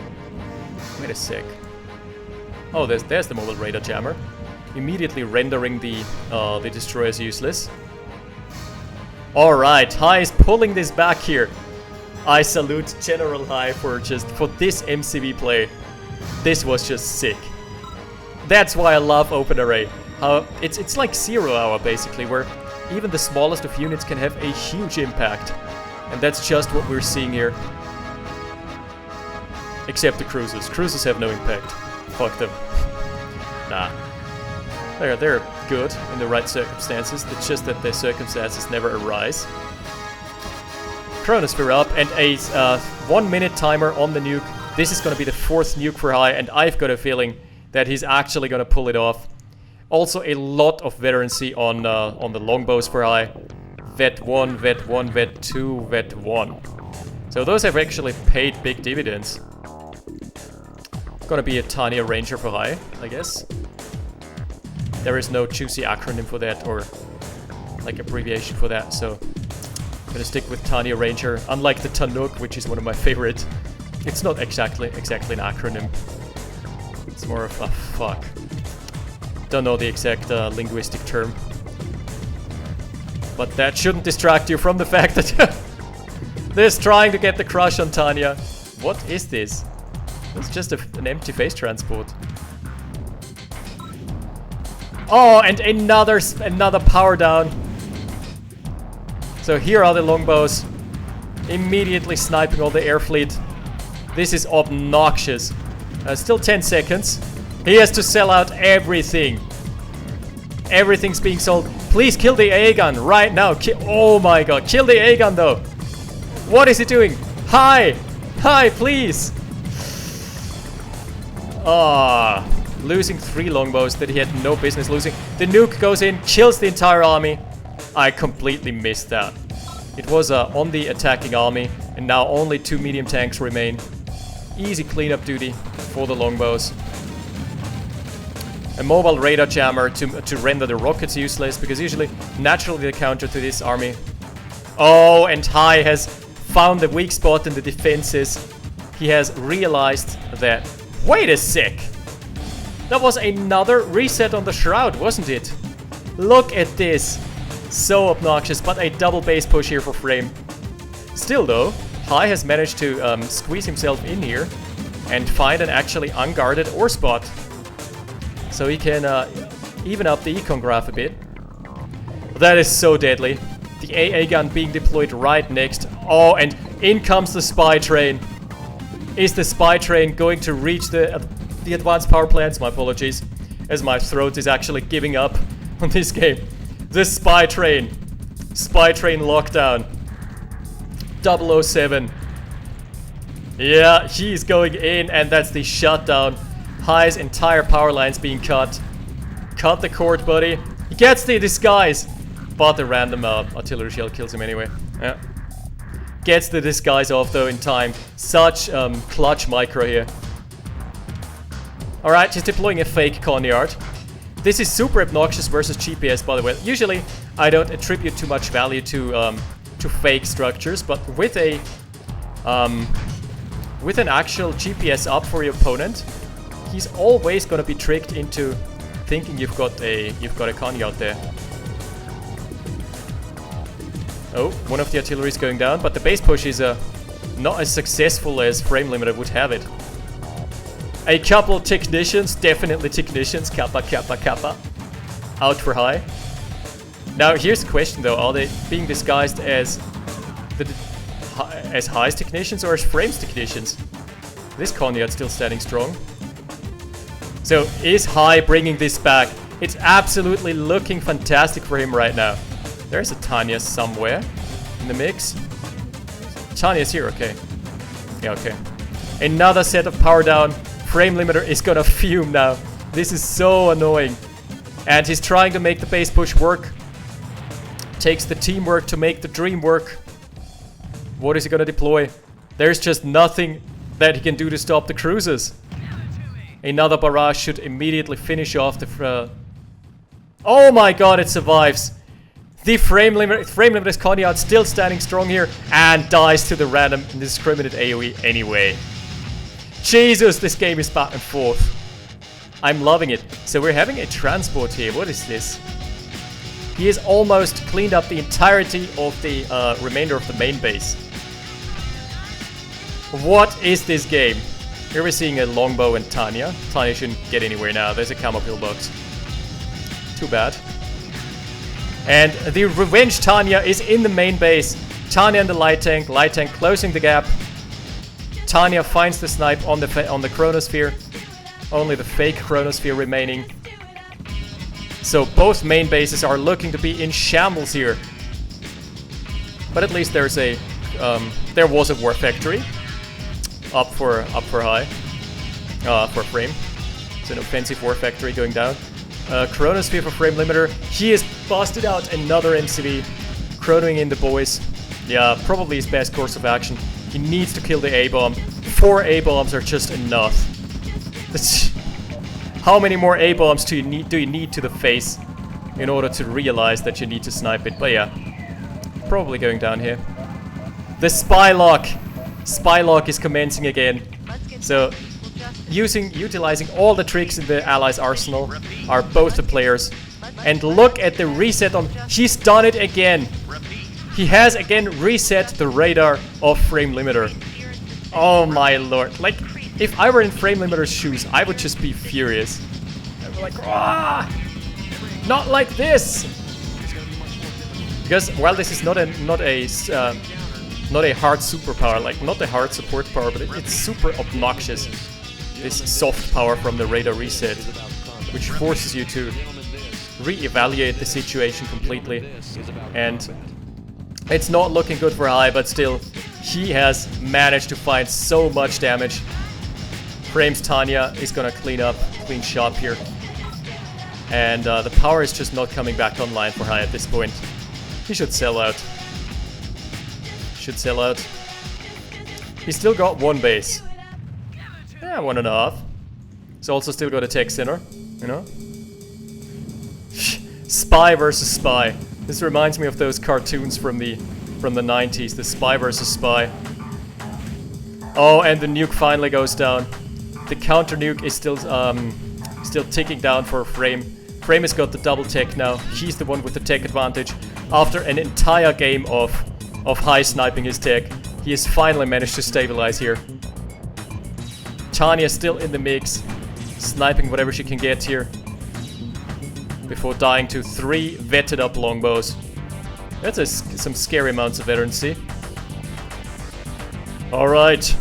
Wait a sec. Oh, there's the mobile radar jammer. immediately rendering the destroyers useless. Alright, Hai is pulling this back here. I salute General Hai for this MCV play. This was just sick. That's why I love OpenRA. How it's like 0 hour basically, where even the smallest of units can have a huge impact. And that's just what we're seeing here. Except the cruisers. Cruisers have no impact. Fuck them. Nah. They're good in the right circumstances. It's just that their circumstances never arise. Chronosphere up and a 1 minute timer on the nuke. This is going to be the 4th nuke for Hai, and I've got a feeling that he's actually going to pull it off. Also a lot of veterancy on the longbows for Hai. Vet 1, Vet 1, Vet 2, Vet 1. So those have actually paid big dividends. Gonna be a Tanya Ranger for Hai, I guess. There is no juicy acronym for that, or like abbreviation for that, so I'm gonna stick with Tanya Ranger. Unlike the Tanuk, which is one of my favorite. It's not exactly an acronym. It's more of a fuck. Don't know the exact linguistic term. But that shouldn't distract you from the fact that this trying to get the crush on Tanya. What is this? It's just an empty phase transport. Oh, and another power down. So here are the longbows. Immediately sniping all the air fleet. This is obnoxious. Still 10 seconds. He has to sell out everything. Everything's being sold. Please kill the AA gun right now. Oh my god. Kill the AA gun though. What is he doing? Hi! Hi, please! Ah, losing 3 longbows that he had no business losing. The nuke goes in, kills the entire army. I completely missed that. It was on the attacking army, and now only 2 medium tanks remain. Easy cleanup duty for the longbows. A mobile radar jammer to render the rockets useless, because usually, naturally the counter to this army. Oh, and Hai has found the weak spot in the defenses. He has realized that... Wait a sec! That was another reset on the Shroud, wasn't it? Look at this! So obnoxious, but a double base push here for Frame. Still though, Hai has managed to squeeze himself in here and find an actually unguarded ore spot. So he can even up the econ graph a bit. That is so deadly. The AA gun being deployed right next. Oh, and in comes the spy train. Is the spy train going to reach the advanced power plants? My apologies, as my throat is actually giving up on this game. The spy train. Spy train lockdown. 007. Yeah, he's going in, and that's the shutdown. Hai's entire power lines being cut. Cut the cord, buddy. He gets the disguise. But the random artillery shell kills him anyway. Yeah. Gets the disguise off though in time. Such clutch micro here. Alright, he's deploying a fake Conyard. This is super obnoxious versus GPS, by the way. Usually I don't attribute too much value to fake structures, but with a with an actual GPS up for your opponent, he's always gonna be tricked into thinking you've got a Conyard there. Oh, one of the artillery is going down, but the base push is not as successful as FrameLimiter would have it. A couple technicians, definitely technicians, kappa, kappa, kappa, out for Hai. Now here's the question though, are they being disguised as Hai's technicians or as Frame's technicians? This Conyard's still standing strong. So is Hai bringing this back? It's absolutely looking fantastic for him right now. There's a Tanya somewhere in the mix. Tanya's here, okay. Yeah, okay. Another set of power down. FrameLimiter is gonna fume now. This is so annoying. And he's trying to make the base push work. Takes the teamwork to make the dream work. What is he gonna deploy? There's just nothing that he can do to stop the cruisers. Another barrage should immediately finish off the... Oh my god, it survives. The FrameLimiter's Conyard still standing strong here and dies to the random indiscriminate AoE anyway. Jesus, this game is back and forth. I'm loving it. So we're having a transport here. What is this? He has almost cleaned up the entirety of the remainder of the main base. What is this game? Here we're seeing a longbow and Tanya. Tanya shouldn't get anywhere now. There's a camo pillbox. Too bad. And the Revenge Tanya is in the main base. Tanya and the light tank closing the gap. Tanya finds the snipe on the chronosphere. Only the fake chronosphere remaining. So both main bases are looking to be in shambles here. But at least there's a there was a war factory up for high for Frame. It's an offensive war factory going down. Chronosphere for FrameLimiter. He has busted out another MCV, chronoing in the boys. Yeah, probably his best course of action. He needs to kill the A-bomb. 4 A-bombs are just enough. How many more A-bombs do you need to the face in order to realize that you need to snipe it? But yeah, probably going down here. The spy lock. Spy lock is commencing again. So utilizing all the tricks in the allies' arsenal are both the players. And look at the reset on. He's done it again. He has again reset the radar of FrameLimiter. Oh my lord. Like, if I were in FrameLimiter's shoes, I would just be furious. I'd be like, ah! Not like this! Because while this is not a hard superpower, like not a hard support power, but it's super obnoxious. This soft power from the radar reset, which forces you to re-evaluate the situation completely. And it's not looking good for High, but still, he has managed to find so much damage. Frames Tanya is gonna clean shop here. And the power is just not coming back online for High at this point. He should sell out. Should sell out. He's still got 1 base. Yeah, 1.5. He's also still got a tech center, you know? Spy versus spy. This reminds me of those cartoons from the 90s, the spy versus spy. Oh, and the nuke finally goes down. The counter nuke is still ticking down for Frame. Frame has got the double tech now. He's the one with the tech advantage. After an entire game of High sniping his tech, he has finally managed to stabilize here. Tanya still in the mix, sniping whatever she can get here. Before dying to 3 vetted up longbows. That's some scary amounts of veterancy. Alright.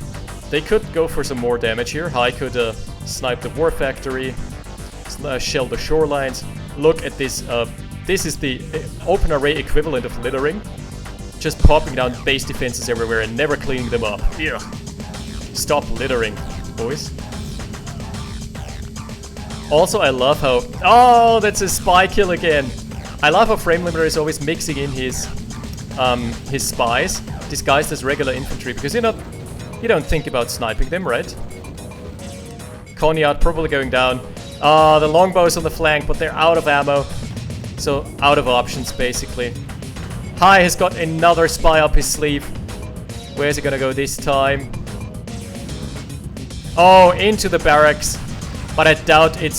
They could go for some more damage here. High could snipe the war factory, shell the shorelines. Look at this. This is the OpenRA equivalent of littering. Just popping down base defenses everywhere and never cleaning them up. Yeah. Stop littering, boys. Also, I love how... Oh, that's a spy kill again. I love how FrameLimiter is always mixing in his spies disguised as regular infantry, because you don't think about sniping them, right? Conyard probably going down. The longbows on the flank, but they're out of ammo. So, out of options, basically. High has got another spy up his sleeve. Where's he gonna go this time? Oh, into the barracks. But I doubt it's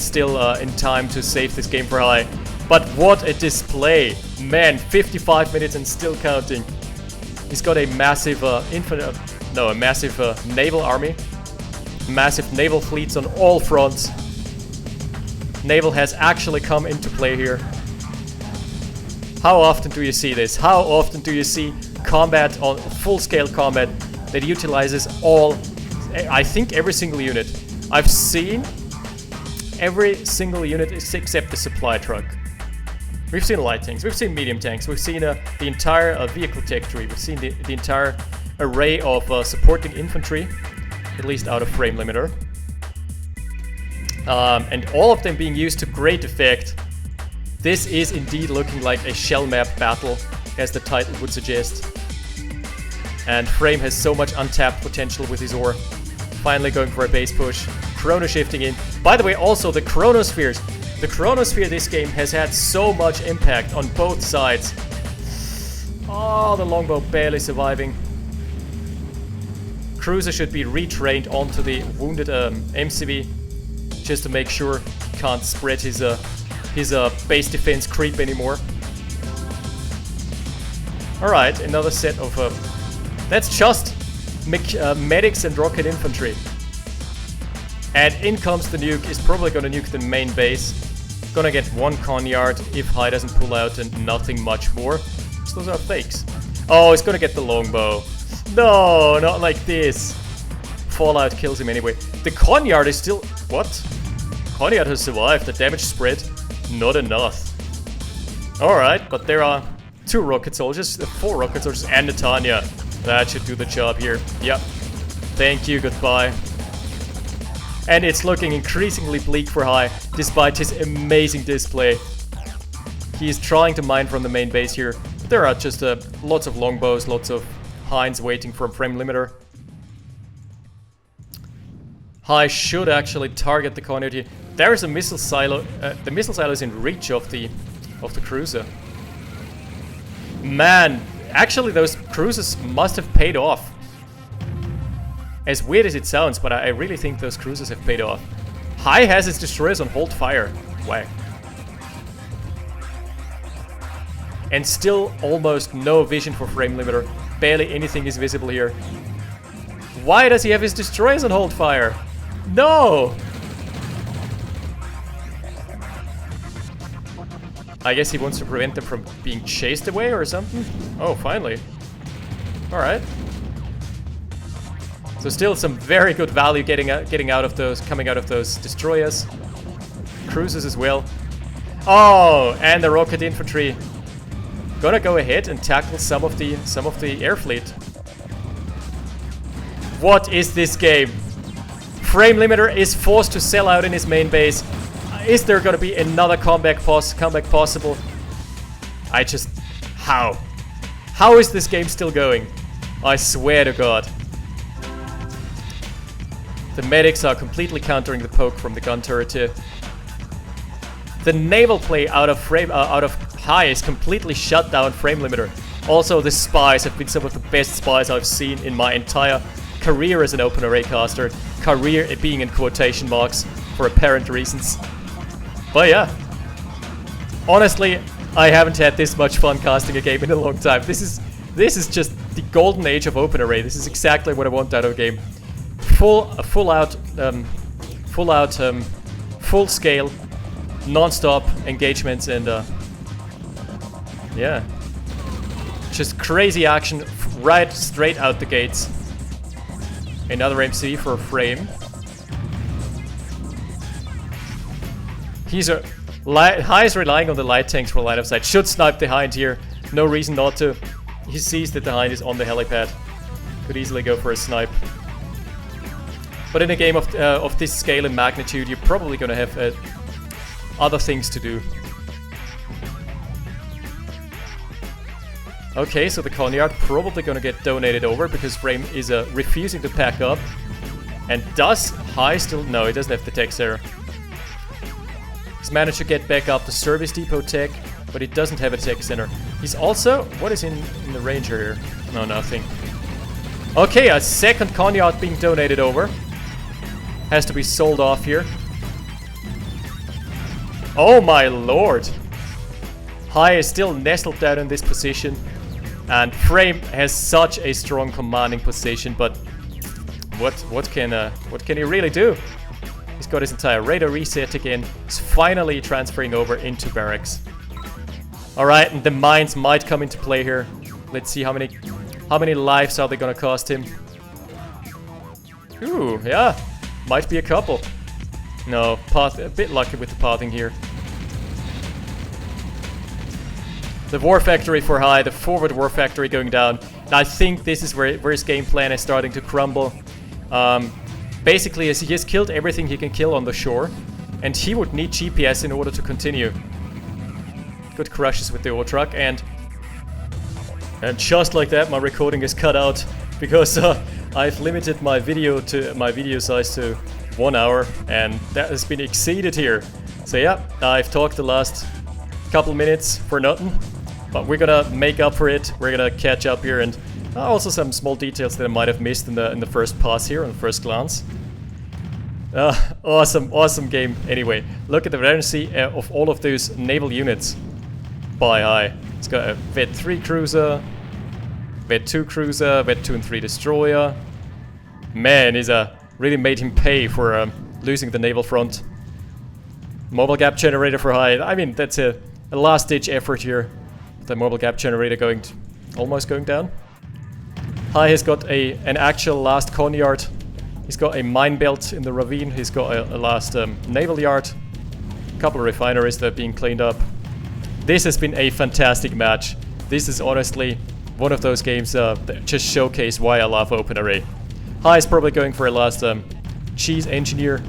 still in time to save this game for High. But what a display! Man, 55 minutes and still counting. He's got a massive naval army, massive naval fleets on all fronts. Naval has actually come into play here. How often do you see this? How often do you see combat on full-scale combat that utilizes all? I think every single unit. I've seen every single unit except the supply truck. We've seen light tanks, we've seen medium tanks, we've seen the entire vehicle tech tree, we've seen the entire array of supporting infantry, at least out of FrameLimiter. And all of them being used to great effect. This is indeed looking like a Shellmap Battle, as the title would suggest. And Frame has so much untapped potential with his ore. Finally going for a base push. Chrono shifting in. By the way, also the Chronospheres. The Chronosphere this game has had so much impact on both sides. Oh, the longbow barely surviving. Cruiser should be retrained onto the wounded MCV. just to make sure he can't spread his base defense creep anymore. Alright, another set of... that's just medics and rocket infantry. And in comes the nuke. Is probably gonna nuke the main base. Gonna get one Conyard if High doesn't pull out, and nothing much more. So those are fakes. Oh, he's gonna get the longbow. No, not like this. Fallout kills him anyway. The Conyard is still... What? Conyard has survived. The damage spread, not enough. Alright, but there are 2 rocket soldiers, 4 rocket soldiers, and Netanya. That should do the job here. Yep. Thank you, goodbye. And it's looking increasingly bleak for High, despite his amazing display. He is trying to mine from the main base here. There are just lots of longbows, lots of Hinds waiting for FrameLimiter. High should actually target the Conyard here. There is a missile silo. The missile silo is in reach of the cruiser. Man, actually those cruisers must have paid off. As weird as it sounds, but I really think those cruisers have paid off. High has his destroyers on hold fire. Whack. And still almost no vision for FrameLimiter. Barely anything is visible here. Why does he have his destroyers on hold fire? No! I guess he wants to prevent them from being chased away or something? Oh, finally. Alright. So still some very good value coming out of those destroyers. Cruisers as well. Oh, and the rocket infantry gonna go ahead and tackle some of the air fleet. What is this game? FrameLimiter is forced to sell out in his main base. Is there gonna be another comeback possible? How? How is this game still going? I swear to God. The medics are completely countering the poke from the gun turret here. The naval play out of High is completely shut down FrameLimiter. Also, the spies have been some of the best spies I've seen in my entire career as an OpenRA caster. Career being in quotation marks for apparent reasons. But yeah, honestly, I haven't had this much fun casting a game in a long time. This is just the golden age of OpenRA. This is exactly what I want out of a game. Full scale, non-stop engagements, and yeah, just crazy action right straight out the gates. Another MC for a frame. High is relying on the light tanks for line of sight. Should snipe the Hind here. No reason not to. He sees that the Hind is on the helipad. Could easily go for a snipe. But in a game of this scale and magnitude, you're probably gonna have other things to do. Okay, so the Conyard probably gonna get donated over because Frame is refusing to pack up. And does High still... No, he doesn't have the tech error. He's managed to get back up the service depot tech, but he doesn't have a tech center. He's also... What is in the Ranger here? No, nothing. Okay, a second Conyard being donated over. Has to be sold off here. Oh my lord! High is still nestled down in this position, and Frame has such a strong commanding position. But what can he really do? He's got his entire radar reset again. He's finally transferring over into barracks. All right, and the mines might come into play here. Let's see how many lives are they gonna cost him. Ooh, yeah. Might be a couple. No, a bit lucky with the pathing here. The war factory for High, the forward war factory going down. I think this is where his game plan is starting to crumble. Basically, as he has killed everything he can kill on the shore, and he would need GPS in order to continue. Good crushes with the ore truck, and just like that, my recording is cut out because I've limited my video size to 1 hour, and that has been exceeded here. So yeah, I've talked the last couple minutes for nothing, but we're gonna make up for it. We're gonna catch up here, and also some small details that I might have missed in the first pass here, on the first glance. Awesome game. Anyway, look at the redundancy of all of those naval units by High. It's got a Vet 3 cruiser, Vet 2 cruiser, Vet 2 and 3 destroyer. Man, he's really made him pay for losing the naval front. Mobile gap generator for High. I mean, that's a last-ditch effort here. The mobile gap generator almost going down. High has got an actual last con yard. He's got a mine belt in the ravine. He's got a last naval yard. A couple of refineries that are being cleaned up. This has been a fantastic match. This is honestly one of those games that just showcase why I love OpenRA. High is probably going for a last cheesy engineer.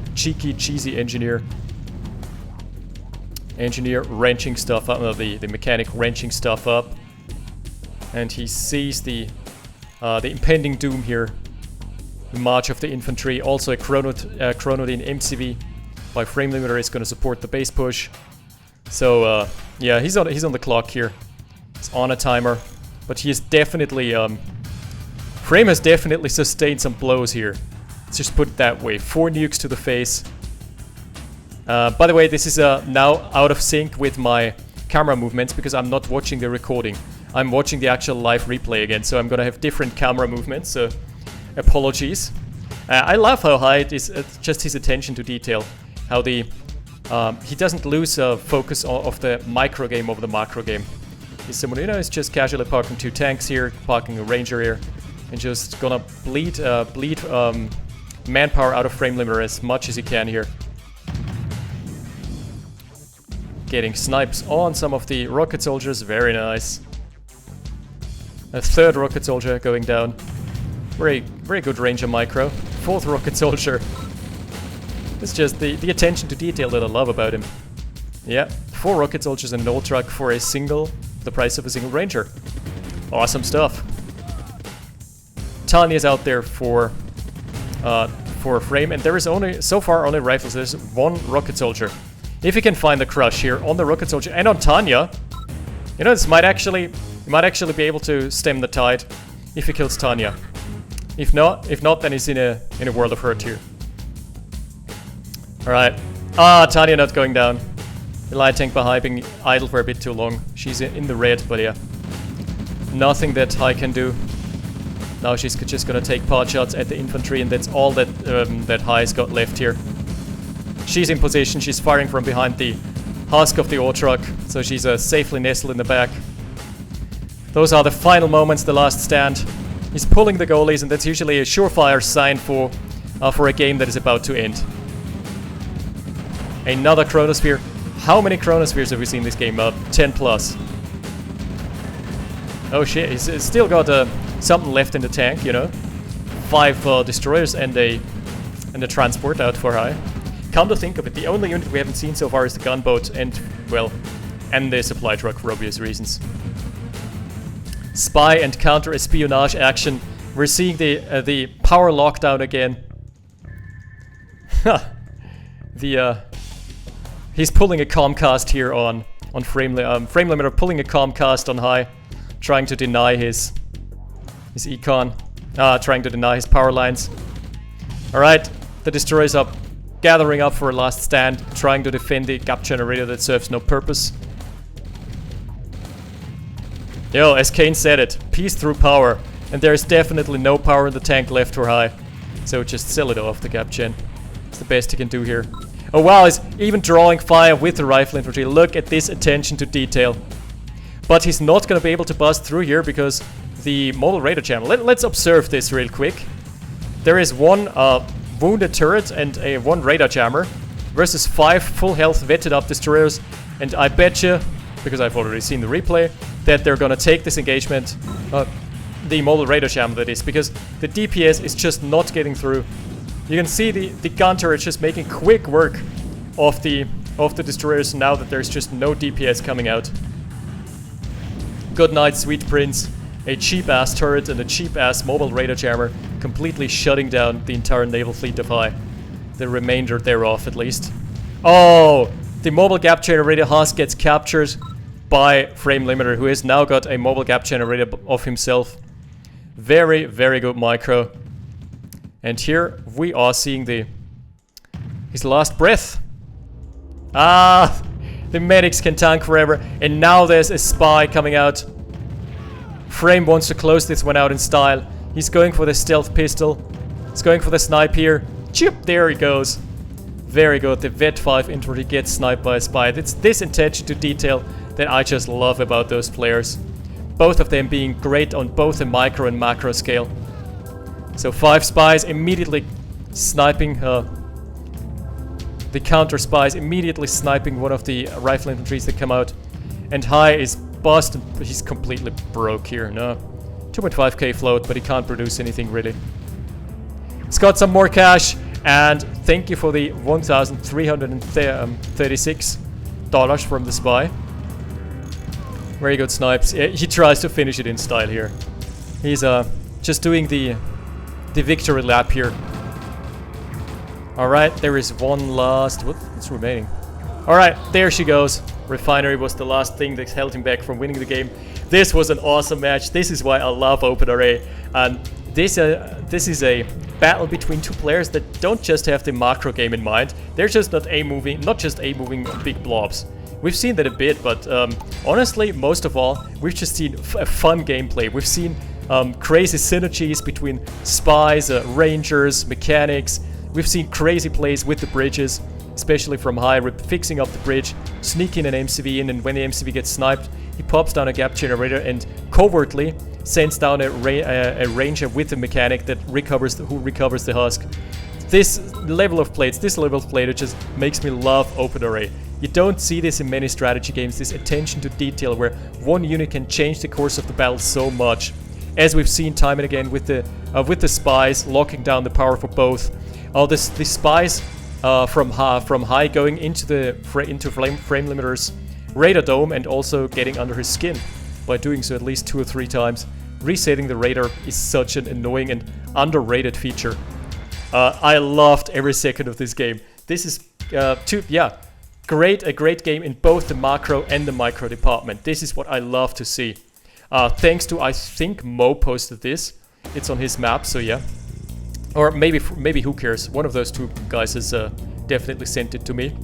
Engineer wrenching stuff up, the mechanic wrenching stuff up. And he sees the impending doom here. The march of the infantry. Also a Chronodine MCV by FrameLimiter is going to support the base push. So yeah, he's on the clock here. He's on a timer, but he is definitely Frame has definitely sustained some blows here. Let's just put it that way. 4 nukes to the face. By the way, this is now out of sync with my camera movements because I'm not watching the recording. I'm watching the actual live replay again, so I'm gonna have different camera movements, so apologies. I love how High it is, just his attention to detail. How he doesn't lose focus of the micro game over the macro game. He's someone, is just casually parking 2 tanks here, parking a ranger here, and just gonna bleed manpower out of FrameLimiter as much as he can here. Getting snipes on some of the rocket soldiers, very nice. A 3rd rocket soldier going down. Very good ranger micro. 4th rocket soldier. It's just the attention to detail that I love about him. Yeah, 4 rocket soldiers and an old truck for the price of a single ranger. Awesome stuff. Tanya's out there for Frame, and there is so far only rifles. There's 1 rocket soldier. If you can find the crush here on the rocket soldier and on Tanya, this might actually be able to stem the tide if he kills Tanya. If not, then he's in a world of hurt here. All right. Tanya not going down. The light tank behind being idle for a bit too long. She's in the red, but yeah, nothing that High can do. Now she's just gonna take pot shots at the infantry, and that's all that that High's got left here. She's in position. She's firing from behind the husk of the ore truck, so she's safely nestled in the back. Those are the final moments, the last stand. He's pulling the goalies, and that's usually a surefire sign for a game that is about to end. Another chronosphere. How many chronospheres have we seen in this game? 10 plus. Oh shit, he's still got something left in the tank, 5 destroyers and a transport out for High. Come to think of it, the only unit we haven't seen so far is the gunboat and the supply truck for obvious reasons. Spy and counter-espionage action. We're seeing the power lockdown again. He's pulling a Comcast here on FrameLimiter, pulling a Comcast on High, trying to deny his econ, trying to deny his power lines. Alright, the destroyers are gathering up for a last stand, trying to defend the gap generator that serves no purpose. Yo, as Kane said it, peace through power. And there's definitely no power in the tank left for High. So just sell it off the gap gen. It's the best he can do here. Oh wow, he's even drawing fire with the rifle infantry. Look at this attention to detail. But he's not going to be able to bust through here because the model radar jammer. Let's observe this real quick. There is 1 wounded turret and a 1 radar jammer versus 5 full health vetted up destroyers. And I bet you, because I've already seen the replay, that they're gonna take this engagement, the model radar jammer that is, because the DPS is just not getting through. You can see the gun turret just making quick work of the destroyers now that there's just no DPS coming out. Good night, sweet prince. A cheap ass turret and a cheap ass mobile radar jammer completely shutting down the entire naval fleet of High. The remainder thereof, at least. Oh! The mobile gap generator husk gets captured by FrameLimiter, who has now got a mobile gap generator of himself. Very, very good micro. And here we are seeing the His last breath. Ah, the medics can tank forever. And now there's a spy coming out. Frame wants to close this one out in style. He's going for the stealth pistol. He's going for the snipe here. Chip, there he goes. Very good. The Vet 5 infantry gets sniped by a spy. It's this attention to detail that I just love about those players. Both of them being great on both the micro and macro scale. So 5 spies immediately sniping, the counter spies immediately sniping one of the rifle infantries that come out. And High is busted. He's completely broke here. No, 2.5k float, but he can't produce anything really. He's got some more cash, and thank you for the $1,336 from the spy. Very good snipes. He tries to finish it in style here. He's just doing the victory lap here. Alright, there is one last... What's remaining? Alright, there she goes. Refinery was the last thing that held him back from winning the game. This was an awesome match. This is why I love OpenRA. And this is a battle between two players that don't just have the macro game in mind. They're just not just A-moving big blobs. We've seen that a bit, but honestly, most of all, we've just seen a fun gameplay. We've seen crazy synergies between spies, rangers, mechanics. We've seen crazy plays with the bridges, especially from High, fixing up the bridge, sneaking an MCV in, and when the MCV gets sniped, he pops down a gap generator and covertly sends down a ranger with a mechanic that recovers the husk. This level of play that just makes me love OpenRA. You don't see this in many strategy games, this attention to detail where one unit can change the course of the battle so much. As we've seen time and again with the spies locking down the power for both. The spies from High going into FrameLimiter's radar dome and also getting under his skin by doing so at least 2 or 3 times. Resetting the radar is such an annoying and underrated feature. I loved every second of this game. This is a great game in both the macro and the micro department. This is what I love to see. Thanks to, I think Mo posted this. It's on his map, so yeah. Or maybe who cares? One of those two guys has definitely sent it to me.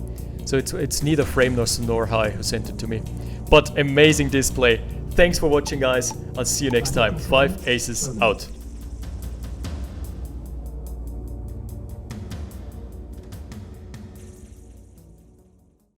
So it's neither Frame nor High who sent it to me. But amazing display. Thanks for watching, guys. I'll see you next time. 5 Aces out.